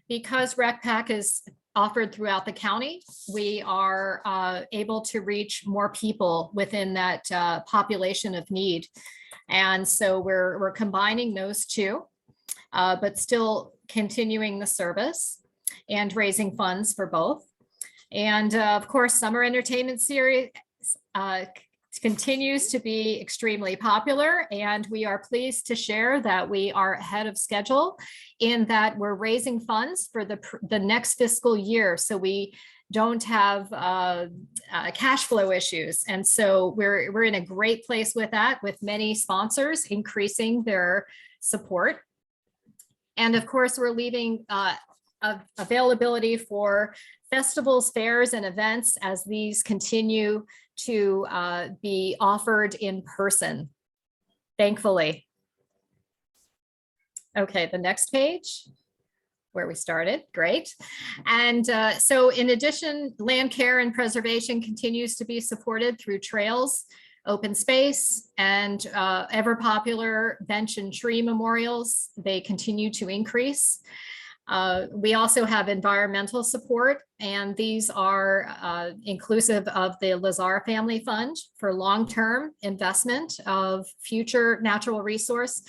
Because Rec Pack is offered throughout the county, we are able to reach more people within that population of need. And so we're combining those two, but still continuing the service and raising funds for both. And of course, Summer Entertainment Series continues to be extremely popular, and we are pleased to share that we are ahead of schedule in that we're raising funds for the next fiscal year. So we don't have cash flow issues. And so we're in a great place with that, with many sponsors increasing their support. And of course, we're leaving availability for festivals, fairs, and events as these continue to be offered in person, thankfully. Okay, the next page, where we started, great. And so in addition, land care and preservation continues to be supported through trails, open space, and ever popular bench and tree memorials. They continue to increase. We also have environmental support, and these are inclusive of the Lazar Family Fund for long-term investment of future natural resource.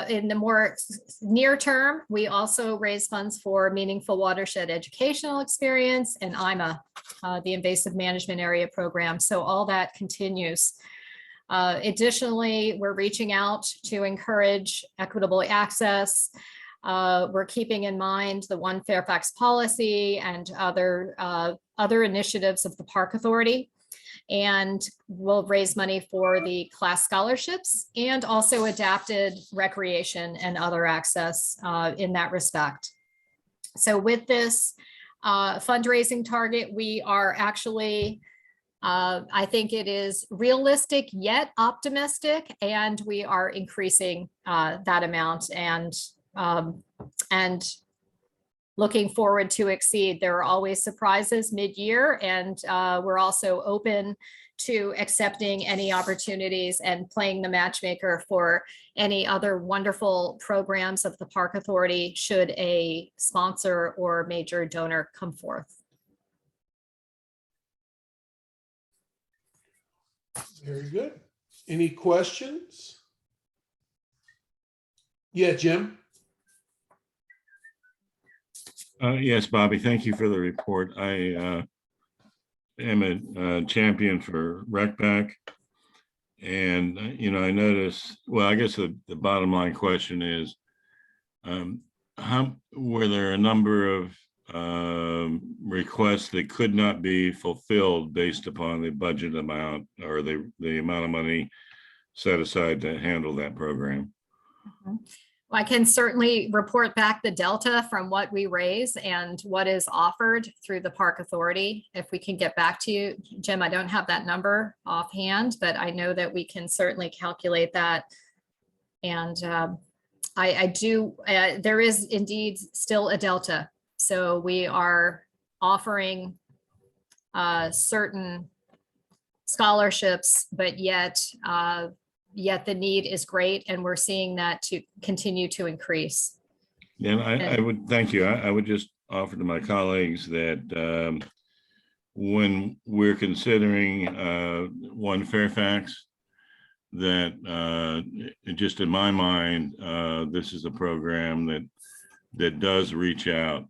In the more near term, we also raise funds for Meaningful Watershed Educational Experience and IMA, the Invasive Management Area Program. So all that continues. Additionally, we're reaching out to encourage equitable access. We're keeping in mind the One Fairfax policy and other initiatives of the Park Authority. And we'll raise money for the class scholarships and also adapted recreation and other access in that respect. So with this fundraising target, we are actually, I think it is realistic yet optimistic, and we are increasing that amount. And And looking forward to exceed. There are always surprises mid-year, and we're also open to accepting any opportunities and playing the matchmaker for any other wonderful programs of the Park Authority should a sponsor or major donor come forth. Very good. Any questions? Yeah, Jim? Yes, Bobby, thank you for the report. I am a champion for RecPac. And, I noticed, well, I guess the bottom line question is, were there a number of requests that could not be fulfilled based upon the budget amount or the amount of money set aside to handle that program? Well, I can certainly report back the delta from what we raise and what is offered through the Park Authority. If we can get back to you, Jim, I don't have that number offhand, but I know that we can certainly calculate that. And I do, there is indeed still a delta. So we are offering certain scholarships, but yet the need is great, and we're seeing that to continue to increase. And I would, thank you. I would just offer to my colleagues that when we're considering One Fairfax, that just in my mind, this is a program that does reach out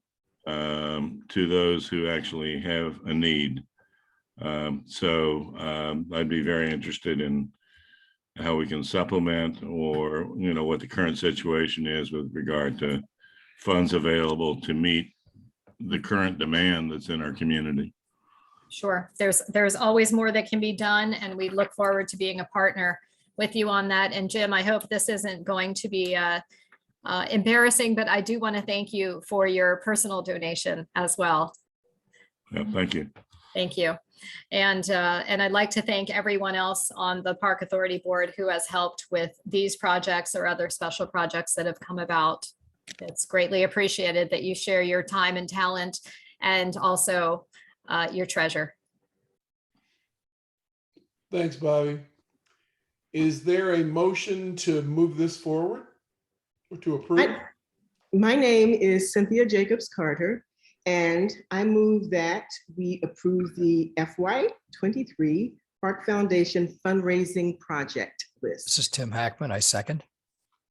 to those who actually have a need. So I'd be very interested in how we can supplement, or what the current situation is with regard to funds available to meet the current demand that's in our community. Sure, there's always more that can be done, and we look forward to being a partner with you on that. And Jim, I hope this isn't going to be embarrassing, but I do want to thank you for your personal donation as well. Yeah, thank you. Thank you. And I'd like to thank everyone else on the Park Authority Board who has helped with these projects or other special projects that have come about. It's greatly appreciated that you share your time and talent, and also your treasure. Thanks, Bobby. Is there a motion to move this forward or to approve? My name is Cynthia Jacobs Carter, and I move that we approve the FY23 Park Foundation fundraising project list. This is Tim Hackman. I second.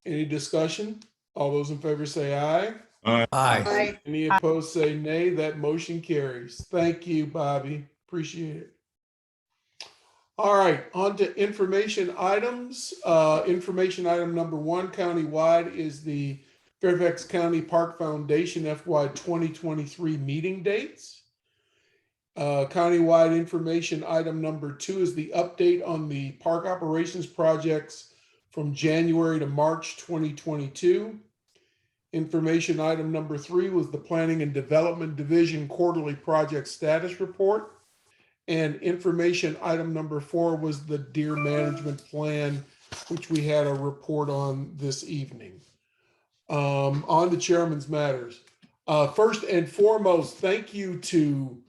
Any discussion? All those in favor say aye. Aye. Aye. Any opposed say nay. That motion carries. Thank you, Bobby. Appreciate it. All right, on to information items. Information item number 1 countywide is the Fairfax County Park Foundation FY 2023 meeting dates. Countywide information item number 2 is the update on the park operations projects from January to March 2022. Information item number 3 was the Planning and Development Division quarterly project status report. And information item number 4 was the deer management plan, which we had a report on this evening. On to Chairman's Matters. First and foremost, thank you to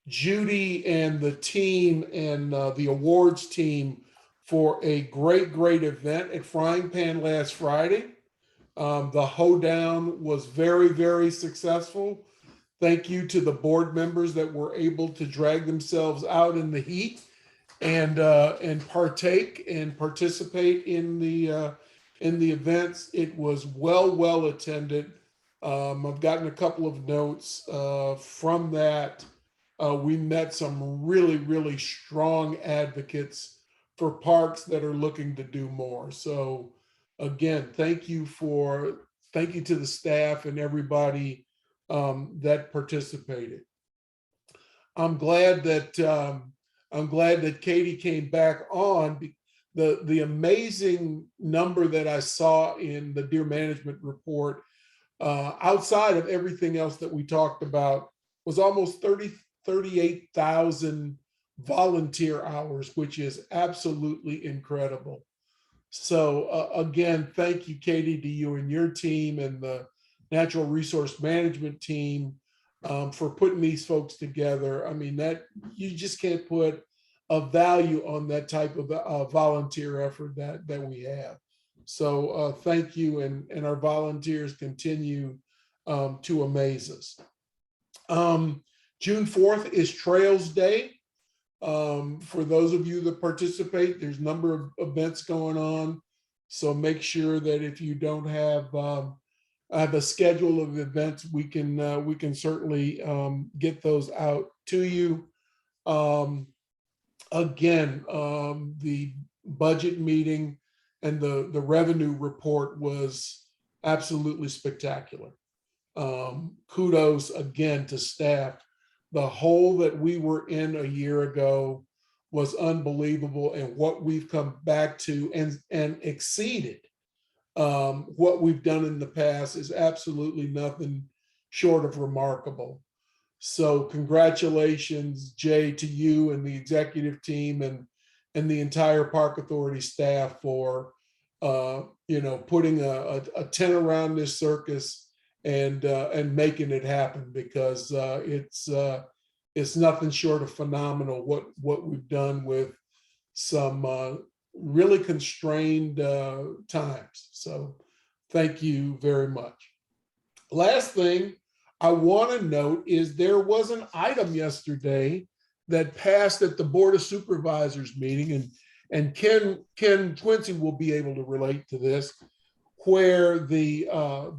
Judy and the team and the awards team for a great event at Frying Pan last Friday. The hoedown was very successful. Thank you to the board members that were able to drag themselves out in the heat and partake and participate in the events. It was well attended. I've gotten a couple of notes from that. We met some really strong advocates for parks that are looking to do more. So again, thank you to the staff and everybody that participated. I'm glad that Katie came back on. The amazing number that I saw in the deer management report, outside of everything else that we talked about, was almost 38,000 volunteer hours, which is absolutely incredible. So again, thank you, Katie, to you and your team and the natural resource management team for putting these folks together. I mean, that you just can't put a value on that type of volunteer effort that we have. So thank you, and our volunteers continue to amaze us. June 4th is Trails Day. For those of you that participate, there's a number of events going on. So make sure that if you don't have a schedule of events, we can certainly get those out to you. Again, the budget meeting and the revenue report was absolutely spectacular. Kudos again to staff. The hole that we were in a year ago was unbelievable, and what we've come back to and exceeded what we've done in the past is absolutely nothing short of remarkable. So congratulations, Jay, to you and the executive team and the entire Park Authority staff for putting a tent around this circus and making it happen, because it's nothing short of phenomenal what we've done with some really constrained times. So thank you very much. Last thing I want to note is there was an item yesterday that passed at the Board of Supervisors meeting, and Ken Quincy will be able to relate to this, where the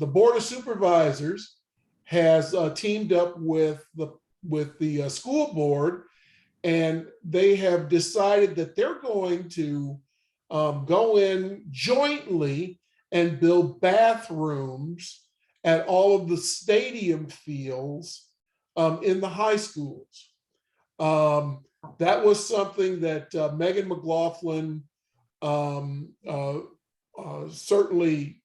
Board of Supervisors has teamed up with the school board, and they have decided that they're going to go in jointly and build bathrooms at all of the stadium fields in the high schools. That was something that Megan McLaughlin certainly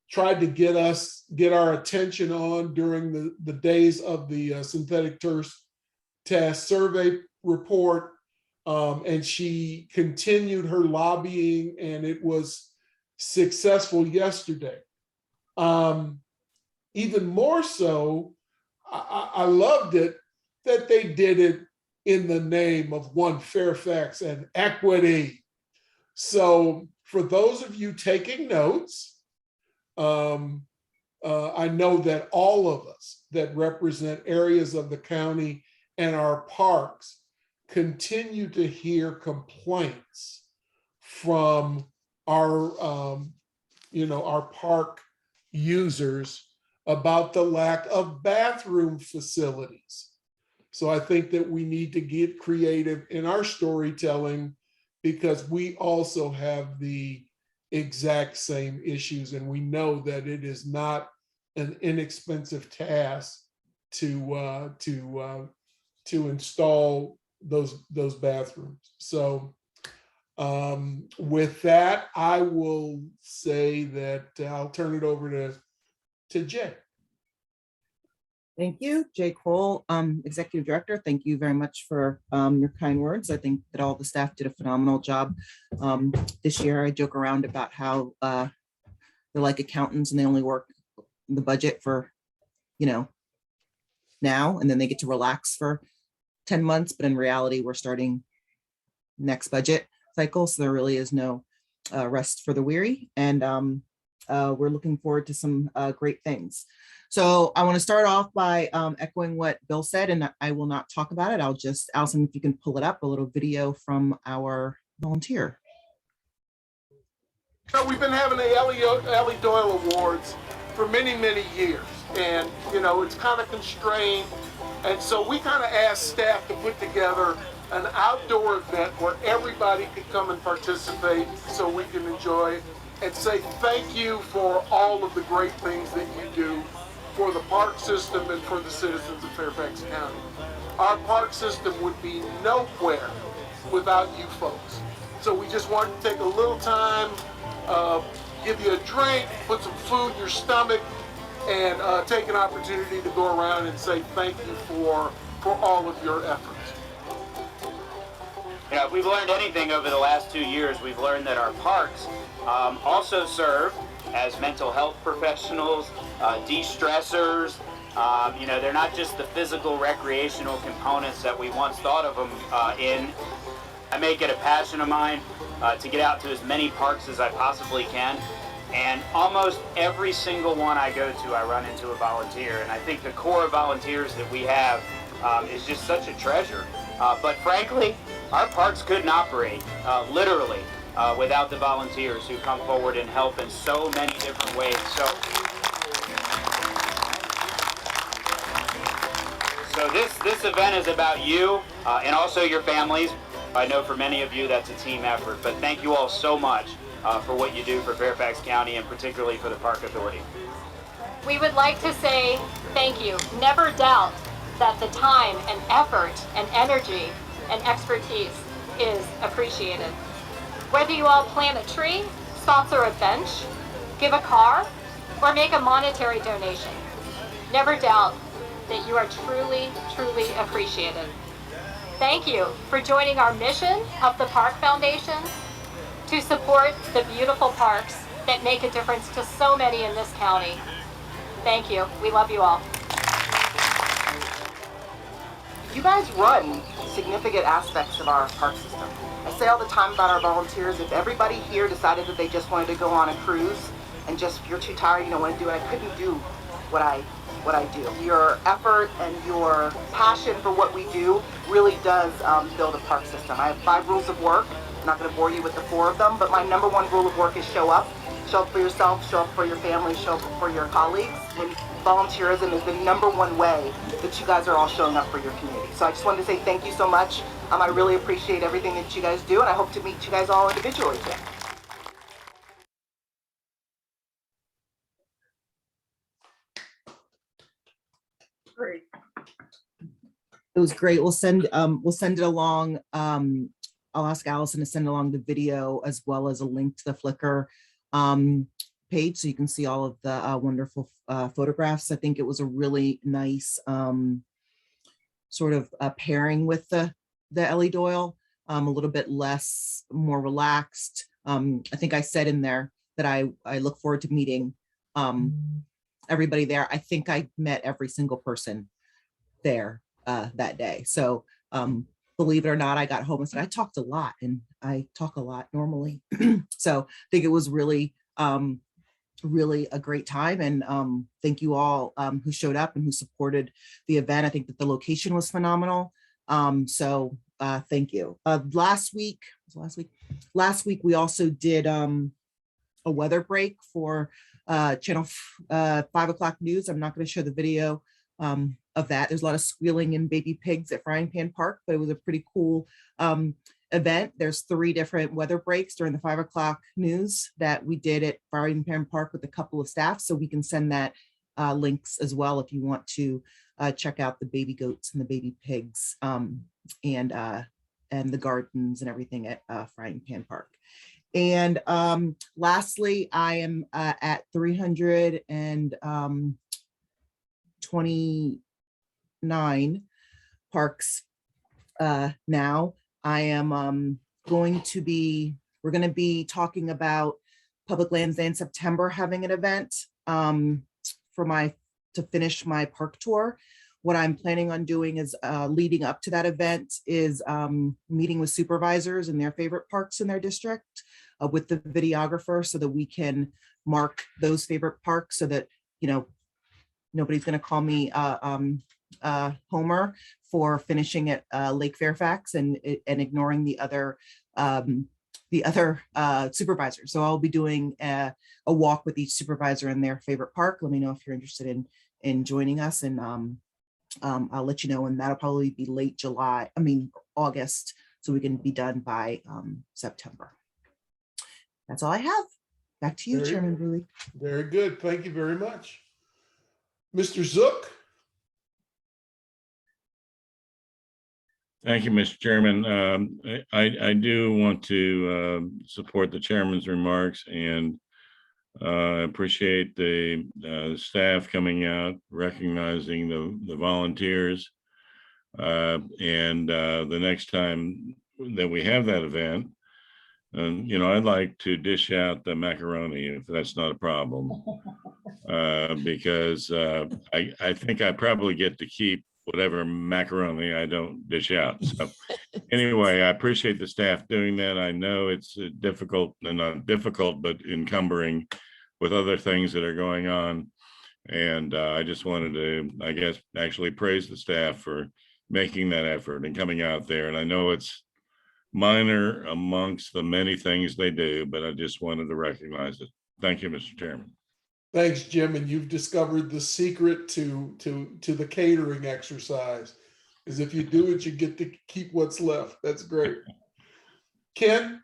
tried to get our attention on during the days of the synthetic turf test survey report. And she continued her lobbying, and it was successful yesterday. Even more so, I loved it that they did it in the name of One Fairfax and equity. So for those of you taking notes, I know that all of us that represent areas of the county and our parks continue to hear complaints from our park users about the lack of bathroom facilities. So I think that we need to get creative in our storytelling, because we also have the exact same issues, and we know that it is not an inexpensive task to install those bathrooms. So with that, I will say that I'll turn it over to Jay. Thank you, Jay Cole, Executive Director. Thank you very much for your kind words. I think that all the staff did a phenomenal job. This year, I joke around about how they're like accountants and they only work the budget for, now, and then they get to relax for 10 months. But in reality, we're starting next budget cycle. So there really is no rest for the weary. And we're looking forward to some great things. So I want to start off by echoing what Bill said, and I will not talk about it. I'll just, Allison, if you can pull it up, a little video from our volunteer. So we've been having the Ellie Doyle Awards for many, many years, and it's kind of constrained. And so we kind of asked staff to put together an outdoor event where everybody could come and participate so we can enjoy and say thank you for all of the great things that you do for the park system and for the citizens of Fairfax County. Our park system would be nowhere without you folks. So we just wanted to take a little time, give you a drink, put some food in your stomach, and take an opportunity to go around and say thank you for all of your efforts. You know, if we've learned anything over the last 2 years, we've learned that our parks also serve as mental health professionals, de-stressors. You know, they're not just the physical recreational components that we once thought of them in. I make it a passion of mine to get out to as many parks as I possibly can. And almost every single one I go to, I run into a volunteer. And I think the core of volunteers that we have is just such a treasure. But frankly, our parks couldn't operate, literally, without the volunteers who come forward and help in so many different ways. So this event is about you and also your families. I know for many of you that's a team effort, but thank you all so much for what you do for Fairfax County and particularly for the Park Authority. We would like to say thank you. Never doubt that the time and effort and energy and expertise is appreciated. Whether you all plant a tree, sponsor a bench, give a car, or make a monetary donation, never doubt that you are truly, truly appreciated. Thank you for joining our mission of the Park Foundation to support the beautiful parks that make a difference to so many in this county. Thank you. We love you all. You guys run significant aspects of our park system. I say all the time about our volunteers, if everybody here decided that they just wanted to go on a cruise and just, you're too tired, you don't want to do it, I couldn't do what I do. Your effort and your passion for what we do really does build a park system. I have 5 rules of work. I'm not going to bore you with the 4 of them, but my number 1 rule of work is show up. Show up for yourself, show up for your family, show up for your colleagues. And volunteerism is the number 1 way that you guys are all showing up for your community. So I just wanted to say thank you so much. I really appreciate everything that you guys do, and I hope to meet you guys all individually again. Great. It was great. We'll send it along. I'll ask Allison to send along the video as well as a link to the Flickr page so you can see all of the wonderful photographs. I think it was a really nice sort of pairing with the Ellie Doyle, a little bit more relaxed. I think I said in there that I look forward to meeting everybody there. I think I met every single person there that day. So believe it or not, I got home and said, I talked a lot, and I talk a lot normally. So I think it was really, really a great time. And thank you all who showed up and who supported the event. I think that the location was phenomenal. So thank you. Last week, we also did a weather break for channel 5 o'clock news. I'm not going to show the video of that. There's a lot of squealing and baby pigs at Frying Pan Park, but it was a pretty cool event. There's 3 different weather breaks during the 5 o'clock news that we did at Frying Pan Park with a couple of staff. So we can send that links as well if you want to check out the baby goats and the baby pigs and the gardens and everything at Frying Pan Park. And lastly, I am at 329 parks now. I am we're going to be talking about Public Lands Day in September, having an event to finish my park tour. What I'm planning on doing is leading up to that event is meeting with supervisors in their favorite parks in their district with the videographer so that we can mark those favorite parks so that, you know, nobody's going to call me Homer for finishing at Lake Fairfax and ignoring the other supervisors. So I'll be doing a walk with each supervisor in their favorite park. Let me know if you're interested in joining us, and I'll let you know, and that'll probably be August, so we can be done by September. That's all I have. Back to you, Chairman Bowie. Very good. Thank you very much. Mr. Zook. Thank you, Mr. Chairman. I do want to support the chairman's remarks and appreciate the staff coming out, recognizing the volunteers. And the next time that we have that event. And, you know, I'd like to dish out the macaroni if that's not a problem. Because I think I probably get to keep whatever macaroni I don't dish out. So anyway, I appreciate the staff doing that. I know it's difficult, and not difficult, but encumbering with other things that are going on. And I just wanted to, I guess, actually praise the staff for making that effort and coming out there. And I know it's minor amongst the many things they do, but I just wanted to recognize it. Thank you, Mr. Chairman. Thanks, Jim. And you've discovered the secret to the catering exercise is if you do it, you get to keep what's left. That's great. Ken?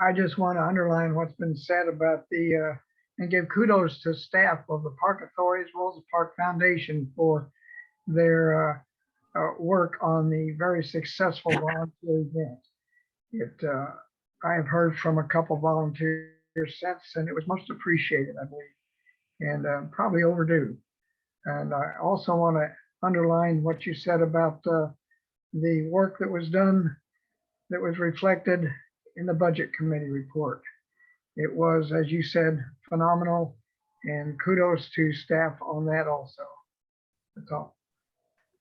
I just want to underline what's been said about and give kudos to staff of the Park Authority as well as the Park Foundation for their work on the very successful volunteer event. I have heard from a couple volunteers since, and it was most appreciated, I believe, and probably overdue. And I also want to underline what you said about the work that was done, that was reflected in the Budget Committee report. It was, as you said, phenomenal, and kudos to staff on that also. That's all.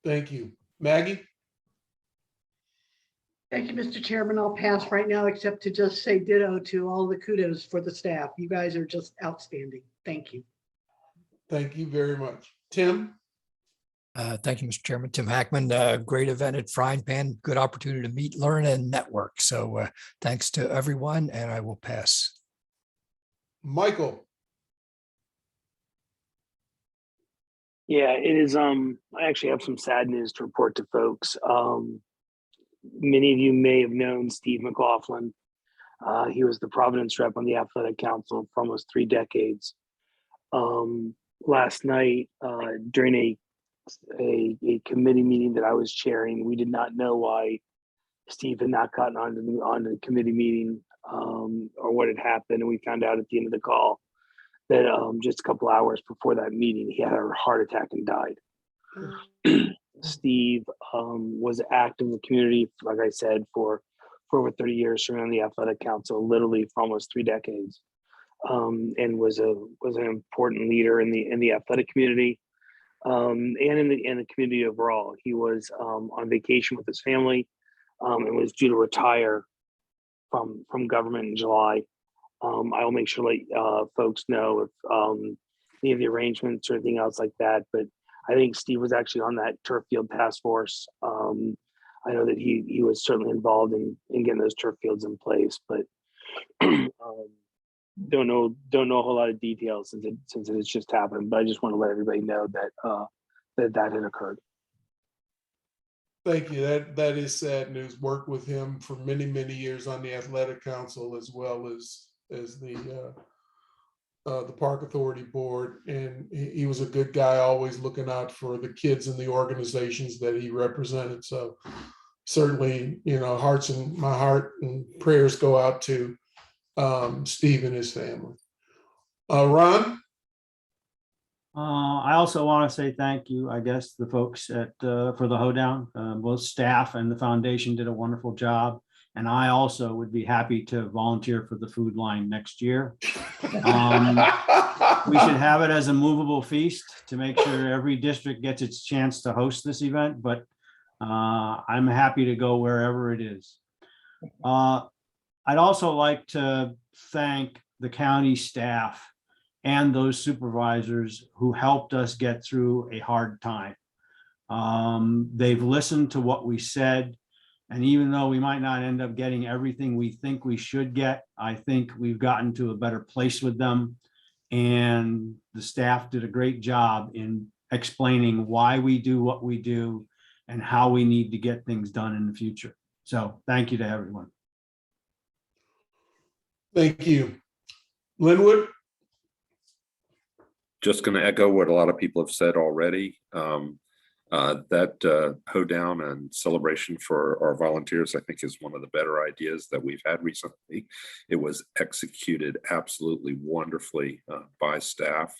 Thank you. Maggie? Thank you, Mr. Chairman. I'll pass right now, except to just say ditto to all the kudos for the staff. You guys are just outstanding. Thank you. Thank you very much. Tim? Thank you, Mr. Chairman. Tim Hackman, great event at Frying Pan, good opportunity to meet, learn, and network. So thanks to everyone, and I will pass. Michael? Yeah, it is. I actually have some sad news to report to folks. Many of you may have known Steve McLaughlin. He was the Providence rep on the Athletic Council for almost 3 decades. Last night, during a committee meeting that I was chairing, we did not know why Steve had not gotten onto the committee meeting or what had happened. And we found out at the end of the call that just a couple hours before that meeting, he had a heart attack and died. Steve was active in the community, like I said, for over 30 years, serving on the Athletic Council, literally for almost 3 decades, and was an important leader in the athletic community and in the community overall. He was on vacation with his family and was due to retire from government in July. I will make sure to let folks know if any of the arrangements or anything else like that, but I think Steve was actually on that turf field task force. I know that he was certainly involved in getting those turf fields in place, but don't know a whole lot of details since it has just happened. But I just want to let everybody know that that had occurred. Thank you. That is sad news. Worked with him for many, many years on the Athletic Council as well as the Park Authority Board, and he was a good guy, always looking out for the kids in the organizations that he represented. So certainly, you know, my heart and prayers go out to Steve and his family. Ron? I also want to say thank you, I guess, the folks at for the hoedown. Both staff and the foundation did a wonderful job. And I also would be happy to volunteer for the food line next year. We should have it as a movable feast to make sure every district gets its chance to host this event, but I'm happy to go wherever it is. I'd also like to thank the county staff and those supervisors who helped us get through a hard time. They've listened to what we said. And even though we might not end up getting everything we think we should get, I think we've gotten to a better place with them. And the staff did a great job in explaining why we do what we do and how we need to get things done in the future. So thank you to everyone. Thank you. Linwood? Just going to echo what a lot of people have said already. That hoedown and celebration for our volunteers, I think, is one of the better ideas that we've had recently. It was executed absolutely wonderfully by staff.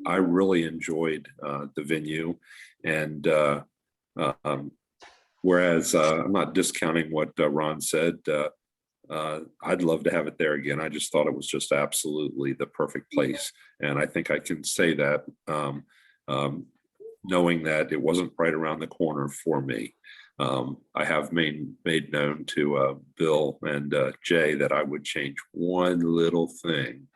I really enjoyed the venue, and Whereas I'm not discounting what Ron said. I'd love to have it there again. I just thought it was just absolutely the perfect place. And I think I can say that knowing that it wasn't right around the corner for me. I have made known to Bill and Jay that I would change one little thing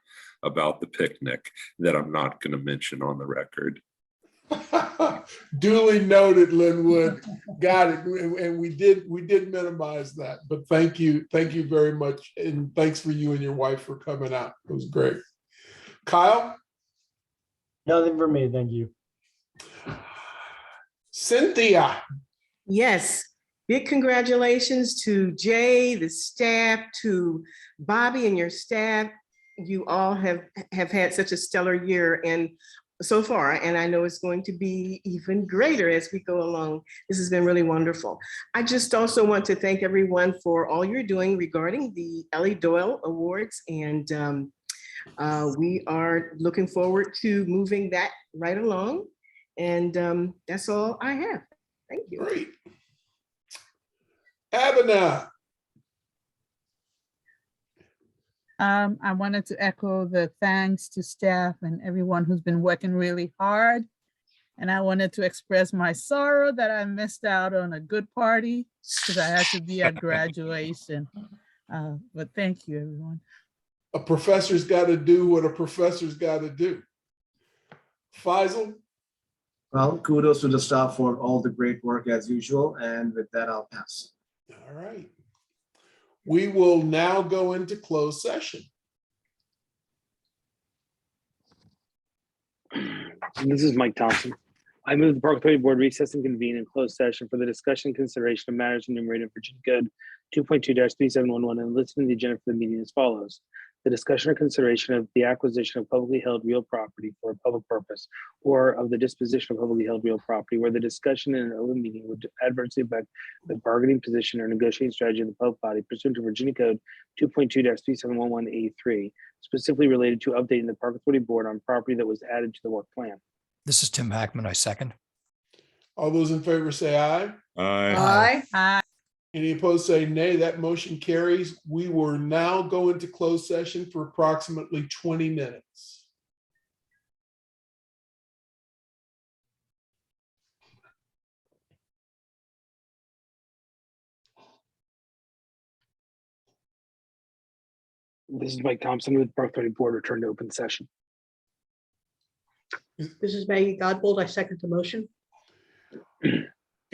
about the picnic that I'm not going to mention on the record. Duly noted, Linwood. Got it. And we did minimize that, but thank you very much. And thanks for you and your wife for coming out. It was great. Kyle? Nothing for me, thank you. Cynthia? Yes, big congratulations to Jay, the staff, to Bobby and your staff. You all have had such a stellar year and so far, and I know it's going to be even greater as we go along. This has been really wonderful. I just also want to thank everyone for all you're doing regarding the Ellie Doyle Awards, and we are looking forward to moving that right along. And that's all I have. Thank you. Great. Abena? I wanted to echo the thanks to staff and everyone who's been working really hard. And I wanted to express my sorrow that I missed out on a good party because I had to be at graduation. But thank you, everyone. A professor's got to do what a professor's got to do. Faisal? Well, kudos to the staff for all the great work as usual. And with that, I'll pass. All right. We will now go into closed session. This is Mike Thompson. I move the Park Authority Board recess and convene in closed session for the discussion and consideration of matters enumerated in Virginia Code 2.2-3711 and listed in the agenda for the meeting as follows. The discussion or consideration of the acquisition of publicly held real property for a public purpose or of the disposition of publicly held real property where the discussion in an open meeting would adversely affect the bargaining position or negotiating strategy of the public body pursuant to Virginia Code 2.2-3711A3, specifically related to updating the Park Authority Board on property that was added to the work plan. This is Tim Hackman. I second. All those in favor say aye. Aye. Aye. Any opposed say nay. That motion carries. We will now go into closed session for approximately 20 minutes. This is Mike Thompson with the Park Authority Board. Return to open session. This is Maggie Godbold. I second the motion.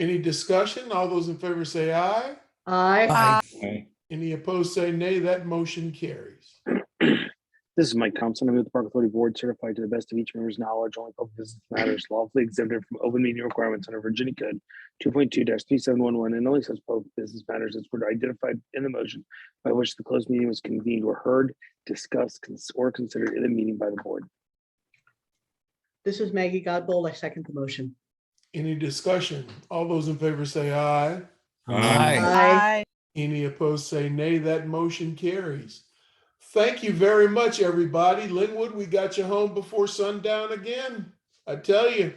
Any discussion? All those in favor say aye. Aye. Aye. Any opposed say nay. That motion carries. This is Mike Thompson. I move the Park Authority Board certified to the best of each member's knowledge only public business matters lawfully exempted from open meeting requirements under Virginia Code 2.2-3711 and only such public business matters as were identified in the motion by which the closed meeting was convened were heard, discussed, or considered in the meeting by the board. This is Maggie Godbold. I second the motion. Any discussion? All those in favor say aye. Aye. Any opposed say nay. That motion carries. Thank you very much, everybody. Linwood, we got you home before sundown again. I tell you.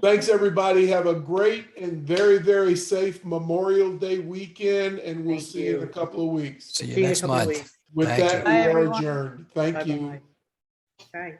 Thanks, everybody. Have a great and very, very safe Memorial Day weekend, and we'll see you in a couple of weeks. See you next month. With Thank that, you. we Bye, are everyone. adjourned. Thank you. Bye-bye. Bye.